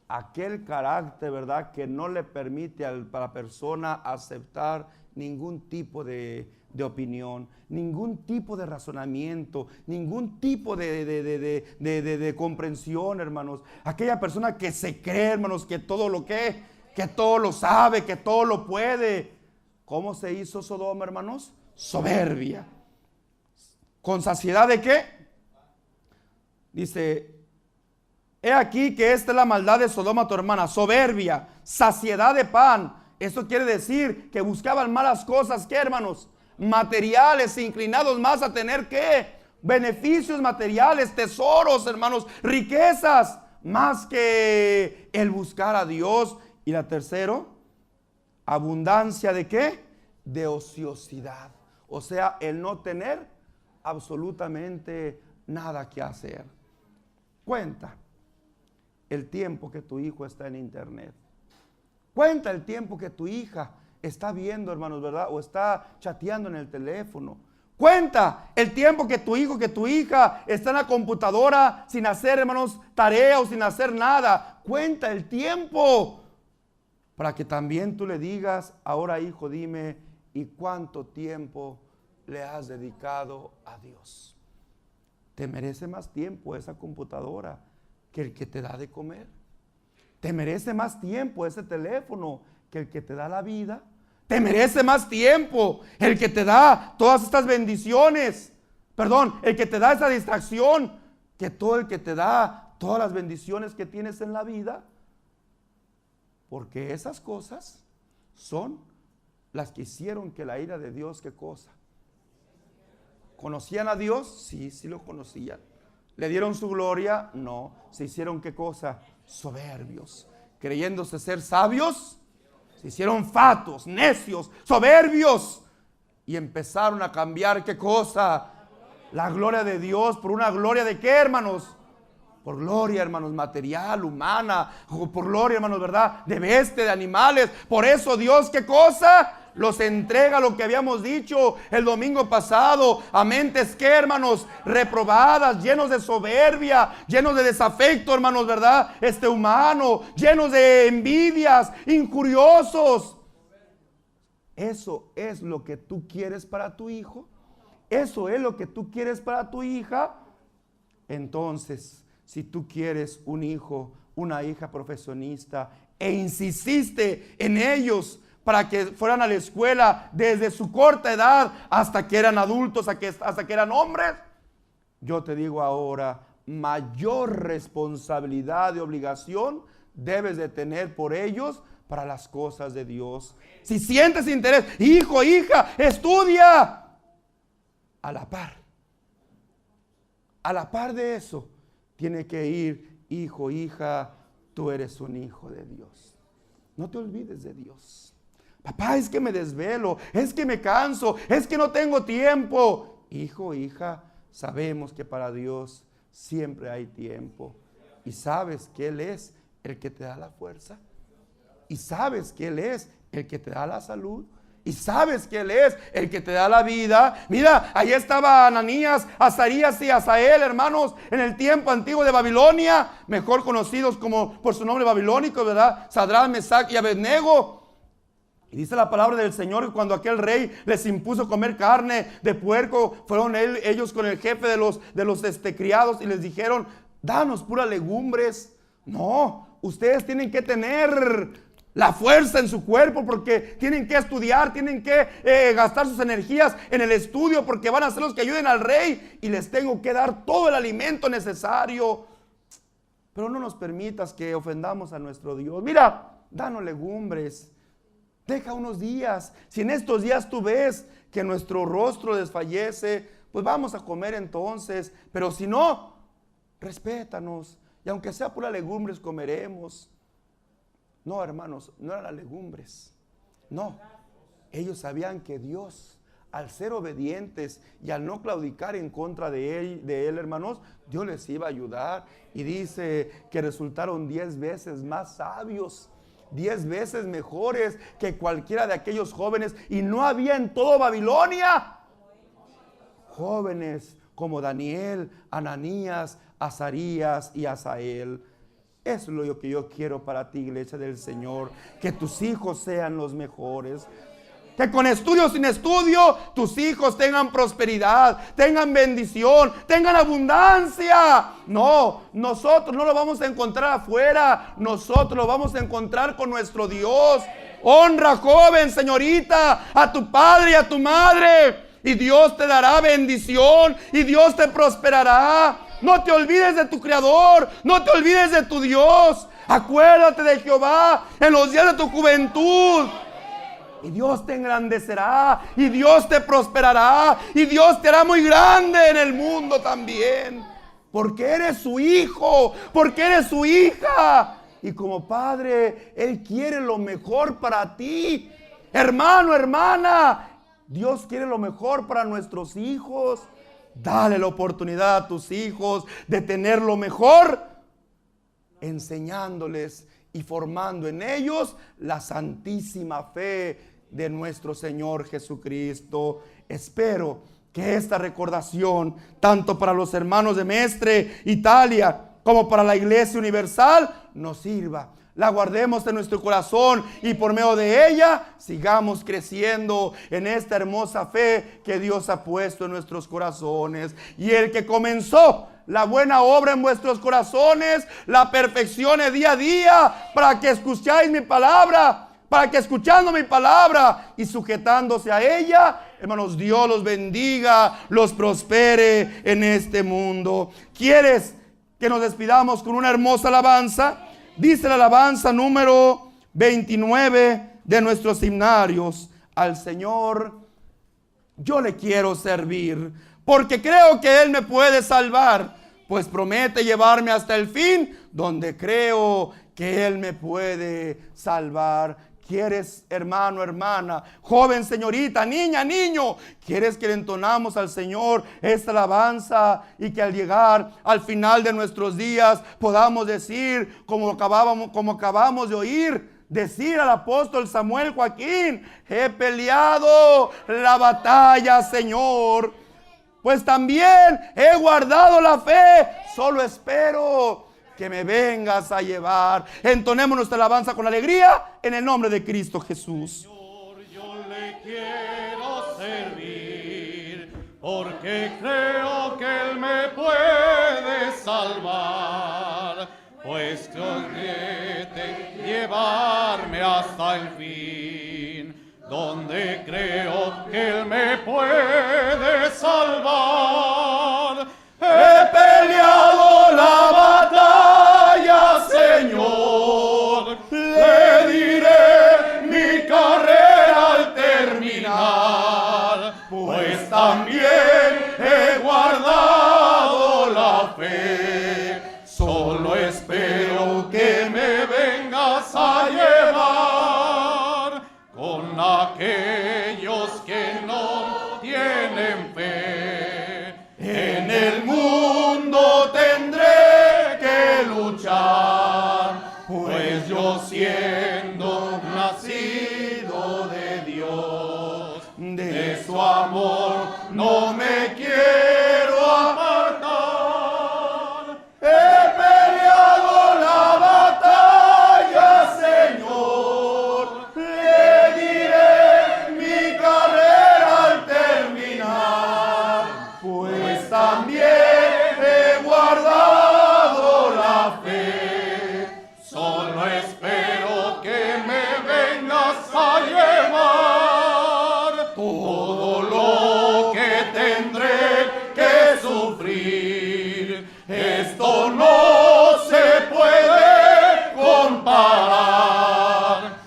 Aquel carácter, ¿verdad?, que no le permite a la persona aceptar ningún tipo de opinión, ningún tipo de razonamiento, ningún tipo de comprensión, hermanos. Aquella persona que se cree, hermanos, que todo lo sabe, que todo lo puede. ¿Cómo se hizo Sodoma, hermanos? Soberbia. ¿Con saciedad de qué? Dice: he aquí que esta es la maldad de Sodoma tu hermana, soberbia, saciedad de pan. Eso quiere decir que buscaban malas cosas, ¿qué, hermanos? Materiales, inclinados más a tener ¿qué? Beneficios materiales, tesoros, hermanos, riquezas, más que el buscar a Dios. Y la tercero, abundancia de ¿qué? De ociosidad. O sea, el no tener absolutamente nada que hacer. Cuenta el tiempo que tu hijo está en internet. Cuenta el tiempo que tu hija está viendo, hermanos, ¿verdad? O está chateando en el teléfono. Cuenta el tiempo que tu hijo, que tu hija está en la computadora sin hacer, hermanos, tarea o sin hacer nada. Cuenta el tiempo para que también tú le digas: ahora, hijo, dime, ¿y cuánto tiempo le has dedicado a Dios? Te merece más tiempo esa computadora que el que te da de comer. Te merece más tiempo ese teléfono que el que te da la vida. Te merece más tiempo el que te da todas estas bendiciones. Perdón, el que te da esa distracción que todo el que te da todas las bendiciones que tienes en la vida. Porque esas cosas son las que hicieron que la ira de Dios, ¿qué cosa? ¿Conocían a Dios? Sí, sí lo conocían. ¿Le dieron su gloria? No. ¿Se hicieron qué cosa? Soberbios. Creyéndose ser sabios, se hicieron fatuos, necios, soberbios. Y empezaron a cambiar ¿qué cosa? La gloria de Dios por una gloria de ¿qué, hermanos? Por gloria, hermanos, material, humana. Por gloria, hermanos, ¿verdad? De bestia, de animales. Por eso Dios, ¿qué cosa? Los entrega, lo que habíamos dicho el domingo pasado, a mentes que, hermanos, reprobadas, llenos de soberbia, llenos de desafecto, hermanos, ¿verdad? Humano, llenos de envidias, injuriosos. ¿Eso es lo que tú quieres para tu hijo? ¿Eso es lo que tú quieres para tu hija? Entonces, si tú quieres un hijo una hija profesionista e insististe en ellos para que fueran a la escuela desde su corta edad hasta que eran adultos, hasta que eran hombres, yo te digo ahora, mayor responsabilidad y obligación debes de tener por ellos para las cosas de Dios. Si sientes interés, hijo, hija, estudia. A la par de eso, tiene que ir, hijo, hija, tú eres un hijo de Dios. No te olvides de Dios. Papá, es que me desvelo, es que me canso, es que no tengo tiempo. Hijo, hija, sabemos que para Dios siempre hay tiempo. Y sabes que Él es el que te da la fuerza. Y sabes que Él es el que te da la salud. Y sabes que Él es el que te da la vida. Mira, ahí estaba Ananías, Azarías y Asael, hermanos, en el tiempo antiguo de Babilonia, mejor conocidos como por su nombre babilónico, ¿verdad? Sadrach, Mesach y Abednego. Y dice la palabra del Señor que cuando aquel rey les impuso comer carne de puerco, fueron ellos con el jefe de los criados y les dijeron, danos puras legumbres. No, ustedes tienen que tener la fuerza en su cuerpo porque tienen que estudiar, tienen que gastar sus energías en el estudio porque van a ser los que ayuden al rey y les tengo que dar todo el alimento necesario. Pero no nos permitas que ofendamos a nuestro Dios. Mira, danos legumbres. Deja unos días. Si en estos días tú ves que nuestro rostro desfallece, pues vamos a comer entonces. Pero si no, respétanos. Y aunque sea pura legumbres, comeremos. No, hermanos, no eran las legumbres. No, ellos sabían que Dios, al ser obedientes y al no claudicar en contra de él, hermanos, Dios les iba a ayudar. Y dice que resultaron 10 veces más sabios, 10 veces mejores que cualquiera de aquellos jóvenes. Y no había en todo Babilonia jóvenes como Daniel, Ananías, Azarías y Asael. Eso es lo que yo quiero para ti, iglesia del Señor. Que tus hijos sean los mejores. Que con estudio o sin estudio tus hijos tengan prosperidad, tengan bendición, tengan abundancia. No, nosotros no lo vamos a encontrar afuera. Nosotros lo vamos a encontrar con nuestro Dios. Honra, joven, señorita, a tu padre y a tu madre. Y Dios te dará bendición y Dios te prosperará. No te olvides de tu Creador, no te olvides de tu Dios. Acuérdate de Jehová en los días de tu juventud. Y Dios te engrandecerá, y Dios te prosperará, y Dios te hará muy grande en el mundo también. Porque eres su hijo, porque eres su hija. Y como padre, Él quiere lo mejor para ti. Hermano, hermana, Dios quiere lo mejor para nuestros hijos. Dale la oportunidad a tus hijos de tener lo mejor, enseñándoles y formando en ellos la santísima fe de nuestro Señor Jesucristo. Espero que esta recordación, tanto para los hermanos de Mestre, Italia, como para la Iglesia Universal, nos sirva. La guardemos en nuestro corazón y por medio de ella sigamos creciendo en esta hermosa fe que Dios ha puesto en nuestros corazones. Y el que comenzó la buena obra en vuestros corazones la perfeccione día a día, para que escucháis mi palabra, para que escuchando mi palabra y sujetándose a ella, hermanos, Dios los bendiga, los prospere en este mundo. ¿Quieres que nos despidamos con una hermosa alabanza? Dice la alabanza número 29 de nuestros himnarios: al Señor yo le quiero servir, porque creo que Él me puede salvar, pues promete llevarme hasta el fin, donde creo que Él me puede salvar. ¿Quieres, hermano, hermana, joven, señorita, niña, niño? ¿Quieres que le entonamos al Señor esta alabanza y que al llegar al final de nuestros días podamos decir, como acabamos de oír, decir al apóstol Samuel Joaquín: he peleado la batalla, Señor, pues también he guardado la fe, solo espero que me vengas a llevar. Entonemos nuestra alabanza con alegría en el nombre de Cristo Jesús. Señor, yo le quiero servir, porque creo que Él me puede salvar, pues promete llevarme hasta el fin, donde creo que Él me puede salvar. He peleado la batalla, Señor, le diré mi carrera al terminar, pues también he guardado la fe. Solo espero que me vengas a llevar con aquellos que no tienen fe. En el mundo tendré que luchar, pues yo siendo nacido de Dios, de su amor no me quiero apartar. He peleado la batalla, Señor, le diré mi carrera al terminar, pues también he guardado la fe. Solo espero que me vengas a llevar. Todo lo que tendré que sufrir, esto no se puede comparar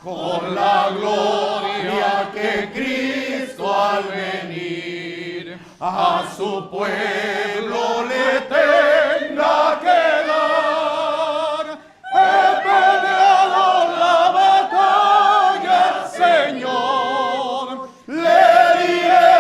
con la gloria que Cristo al venir a su pueblo le tenga que dar. He peleado la batalla, Señor, le diré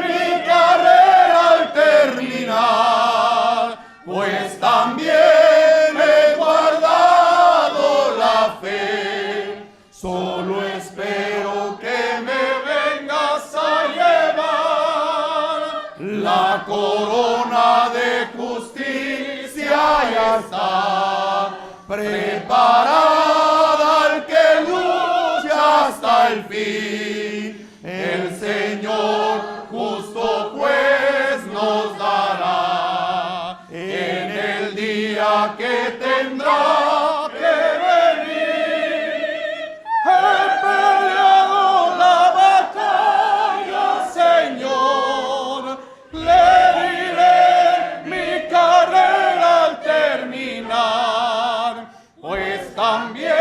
mi carrera al terminar, pues también he guardado la fe. Solo espero que me vengas a llevar. La corona de justicia ya está preparada al que lucha hasta el fin. El Señor justo pues nos dará en el día que tendrá que venir. He peleado la batalla, Señor, le diré mi carrera al terminar, pues también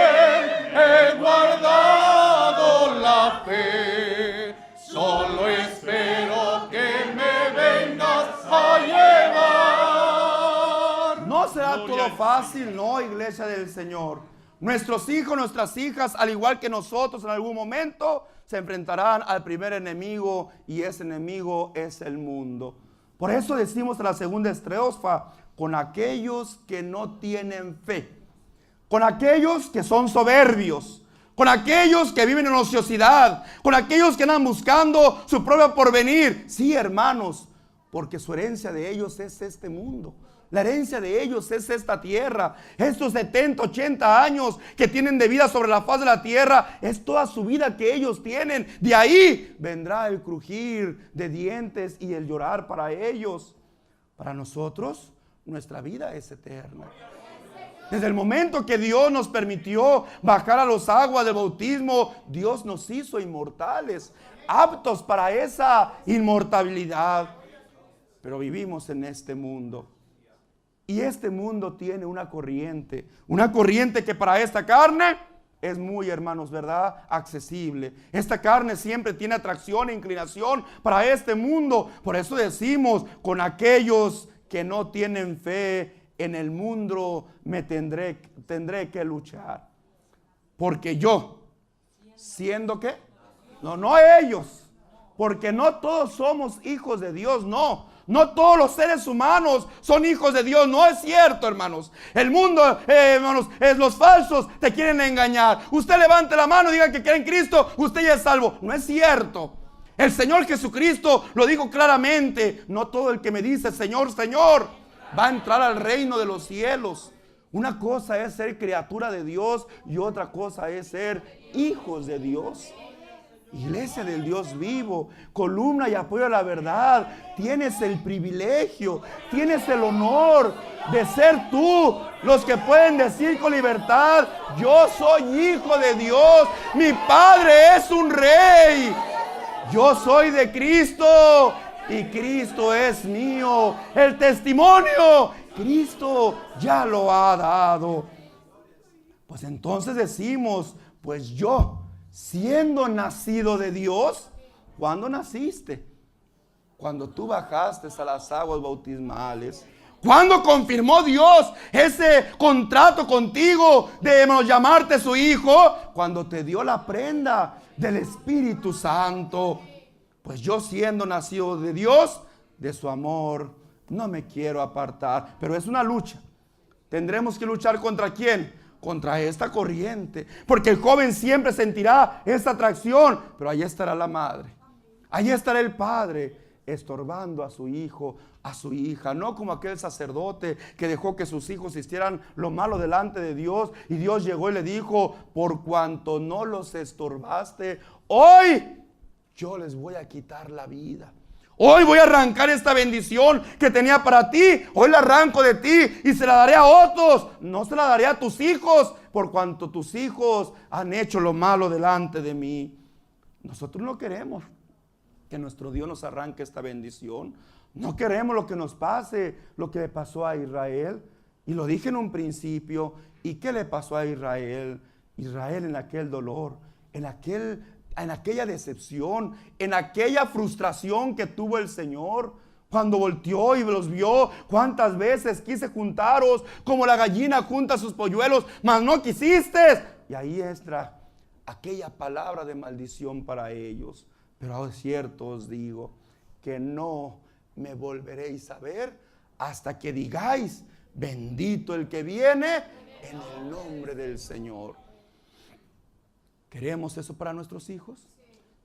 he guardado la fe. Solo espero que me vengas a llevar. No será todo fácil, no, iglesia del Señor. Nuestros hijos, nuestras hijas, al igual que nosotros en algún momento, se enfrentarán al primer enemigo, y ese enemigo es el mundo. Por eso decimos en la segunda estrofa, con aquellos que no tienen fe, con aquellos que son soberbios, con aquellos que viven en ociosidad, con aquellos que andan buscando su propio porvenir. Sí, hermanos, porque su herencia de ellos es este mundo. La herencia de ellos es esta tierra. Estos 70, 80 años que tienen de vida sobre la faz de la tierra, es toda su vida que ellos tienen. De ahí vendrá el crujir de dientes y el llorar para ellos. Para nosotros, nuestra vida es eterna. Desde el momento que Dios nos permitió bajar a las aguas del bautismo, Dios nos hizo inmortales, aptos para esa inmortalidad. Pero vivimos en este mundo. Y este mundo tiene una corriente que para esta carne es muy, hermanos, ¿verdad?, accesible. Esta carne siempre tiene atracción e inclinación para este mundo. Por eso decimos, con aquellos que no tienen fe, en el mundo me tendré que luchar. Porque yo, siendo que, no ellos, porque no todos somos hijos de Dios, no todos los seres humanos son hijos de Dios. No es cierto, hermanos. El mundo, hermanos, los falsos te quieren engañar. Usted levante la mano y diga que cree en Cristo, usted ya es salvo. No es cierto. El Señor Jesucristo lo dijo claramente: no todo el que me dice Señor, Señor va a entrar al reino de los cielos. Una cosa es ser criatura de Dios y otra cosa es ser hijos de Dios. Iglesia del Dios vivo, columna y apoyo a la verdad, tienes el privilegio, tienes el honor de ser tú los que pueden decir con libertad: yo soy hijo de Dios, mi Padre es un rey, yo soy de Cristo y Cristo es mío. El testimonio, Cristo ya lo ha dado. Pues entonces decimos: pues yo, siendo nacido de Dios. ¿Cuándo naciste? Cuando tú bajaste a las aguas bautismales. ¿Cuándo confirmó Dios ese contrato contigo de llamarte su hijo? Cuando te dio la prenda del Espíritu Santo. Pues yo, siendo nacido de Dios, de su amor no me quiero apartar. Pero es una lucha. Tendremos que luchar ¿contra quién? Contra esta corriente, porque el joven siempre sentirá esta atracción, pero ahí estará la madre, ahí estará el padre estorbando a su hijo, a su hija, no como aquel sacerdote que dejó que sus hijos hicieran lo malo delante de Dios, y Dios llegó y le dijo: por cuanto no los estorbaste, hoy yo les voy a quitar la vida. Hoy voy a arrancar esta bendición que tenía para ti. Hoy la arranco de ti y se la daré a otros. No se la daré a tus hijos, por cuanto tus hijos han hecho lo malo delante de mí. Nosotros no queremos que nuestro Dios nos arranque esta bendición. No queremos lo que nos pase, lo que le pasó a Israel. Y lo dije en un principio. ¿Y qué le pasó a Israel? Israel en aquel dolor, en aquella decepción, en aquella frustración que tuvo el Señor, cuando volteó y los vio. Cuántas veces quise juntaros como la gallina junta sus polluelos, mas no quisiste. Y ahí entra aquella palabra de maldición para ellos. Pero es cierto, os digo, que no me volveréis a ver hasta que digáis: bendito el que viene en el nombre del Señor. ¿Queremos eso para nuestros hijos?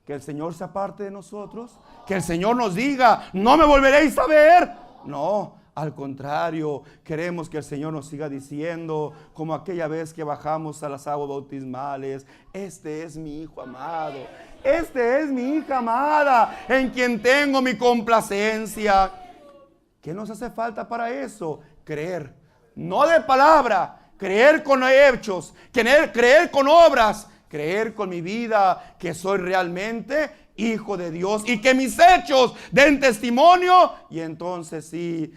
Que el Señor se aparte de nosotros, que el Señor nos diga: no me volveréis a ver. No, al contrario, queremos que el Señor nos siga diciendo, como aquella vez que bajamos a las aguas bautismales: este es mi hijo amado, este es mi hija amada, en quien tengo mi complacencia. ¿Qué nos hace falta para eso? Creer, no de palabra, creer con hechos, creer con obras. Creer con mi vida que soy realmente hijo de Dios y que mis hechos den testimonio. Y entonces sí,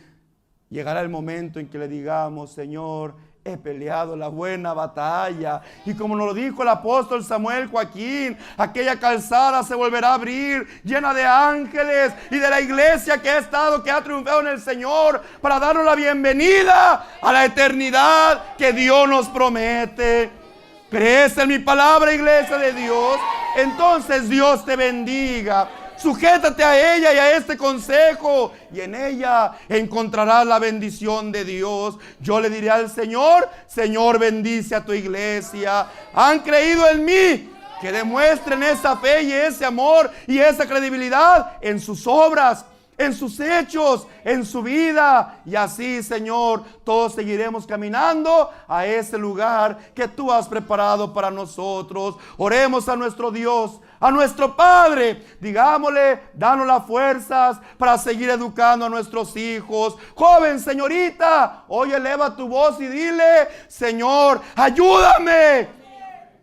llegará el momento en que le digamos: Señor, he peleado la buena batalla. Y como nos lo dijo el apóstol Samuel Joaquín, aquella calzada se volverá a abrir, llena de ángeles y de la iglesia que ha triunfado en el Señor, para darnos la bienvenida a la eternidad que Dios nos promete. ¿Crees en mi palabra, iglesia de Dios? Entonces Dios te bendiga. Sujétate a ella y a este consejo, y en ella encontrarás la bendición de Dios. Yo le diré al Señor: Señor, bendice a tu iglesia. Han creído en mí. Que demuestren esa fe y ese amor y esa credibilidad en sus obras, en sus hechos, en su vida. Y así, Señor, todos seguiremos caminando a ese lugar que tú has preparado para nosotros. Oremos a nuestro Dios, a nuestro Padre. Digámosle: danos las fuerzas para seguir educando a nuestros hijos. Joven, señorita, hoy eleva tu voz y dile: Señor, ayúdame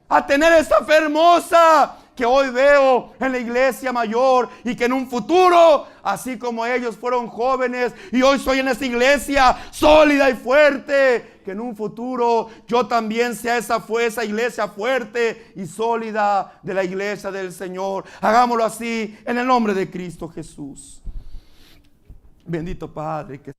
a tener esa fe hermosa que hoy veo en la iglesia mayor, y que en un futuro, así como ellos fueron jóvenes y hoy soy en esta iglesia sólida y fuerte, que en un futuro yo también sea esa iglesia fuerte y sólida de la iglesia del Señor. Hagámoslo así en el nombre de Cristo Jesús. Bendito Padre, que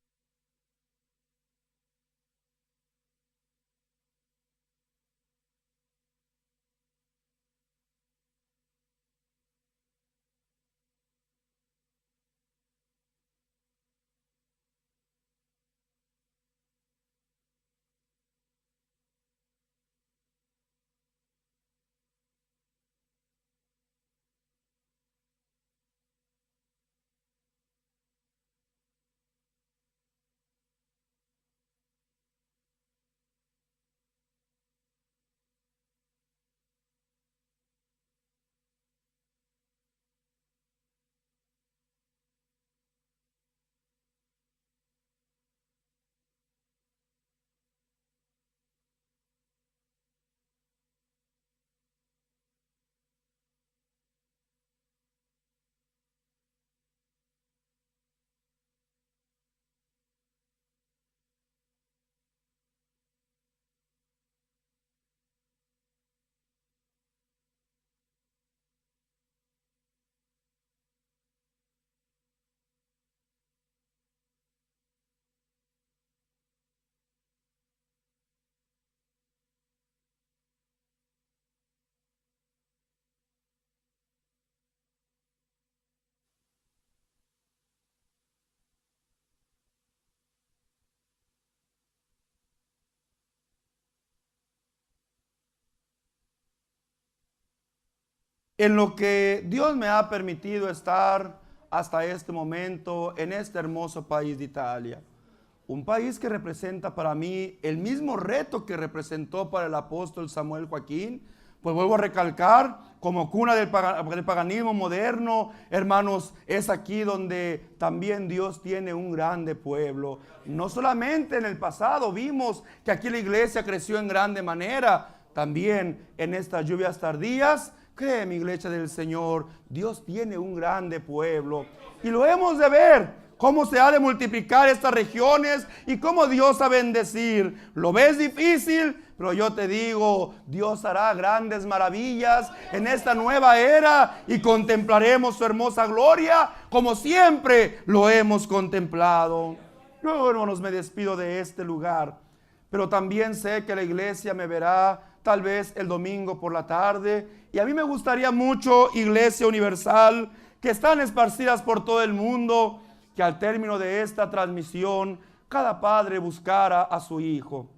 en lo que Dios me ha permitido estar hasta este momento en este hermoso país de Italia. Un país que representa para mí el mismo reto que representó para el apóstol Samuel Joaquín. Pues vuelvo a recalcar, como cuna del paganismo moderno, hermanos, es aquí donde también Dios tiene un grande pueblo. No solamente en el pasado vimos que aquí la iglesia creció en grande manera, también en estas lluvias tardías, créeme, iglesia del Señor, Dios tiene un grande pueblo. Y lo hemos de ver, cómo se ha de multiplicar estas regiones y cómo Dios ha bendecir. Lo ves difícil, pero yo te digo, Dios hará grandes maravillas en esta nueva era y contemplaremos su hermosa gloria como siempre lo hemos contemplado. Yo, hermanos, me despido de este lugar, pero también sé que la iglesia me verá tal vez el domingo por la tarde, y a mí me gustaría mucho, Iglesia Universal, que están esparcidas por todo el mundo, que al término de esta transmisión, cada padre buscara a su hijo,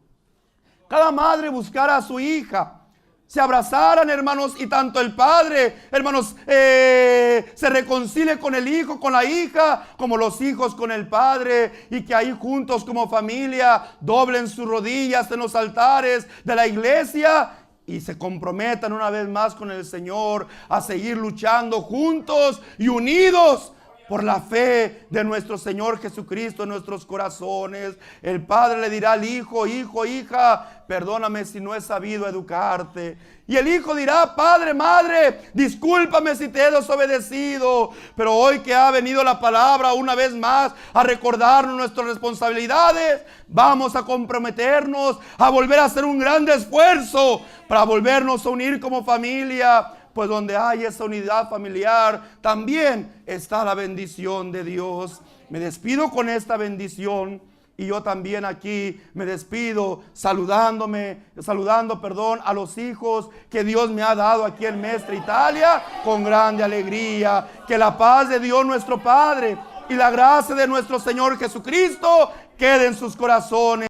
cada madre buscara a su hija, se abrazaran, hermanos, y tanto el padre, hermanos, se reconcilie con el hijo, con la hija, como los hijos con el padre, y que ahí juntos como familia doblen sus rodillas en los altares de la iglesia y se comprometan una vez más con el Señor a seguir luchando juntos y unidos por la fe de nuestro Señor Jesucristo en nuestros corazones. El padre le dirá al hijo: hijo, hija, perdóname si no he sabido educarte. Y el hijo dirá: padre, madre, discúlpame si te he desobedecido. Pero hoy que ha venido la palabra una vez más a recordarnos nuestras responsabilidades, vamos a comprometernos a volver a hacer un grande esfuerzo para volvernos a unir como familia. Pues donde hay esa unidad familiar, también está la bendición de Dios. Me despido con esta bendición. Y yo también aquí me despido saludando a los hijos que Dios me ha dado aquí en Mestre Italia con grande alegría. Que la paz de Dios nuestro Padre y la gracia de nuestro Señor Jesucristo quede en sus corazones.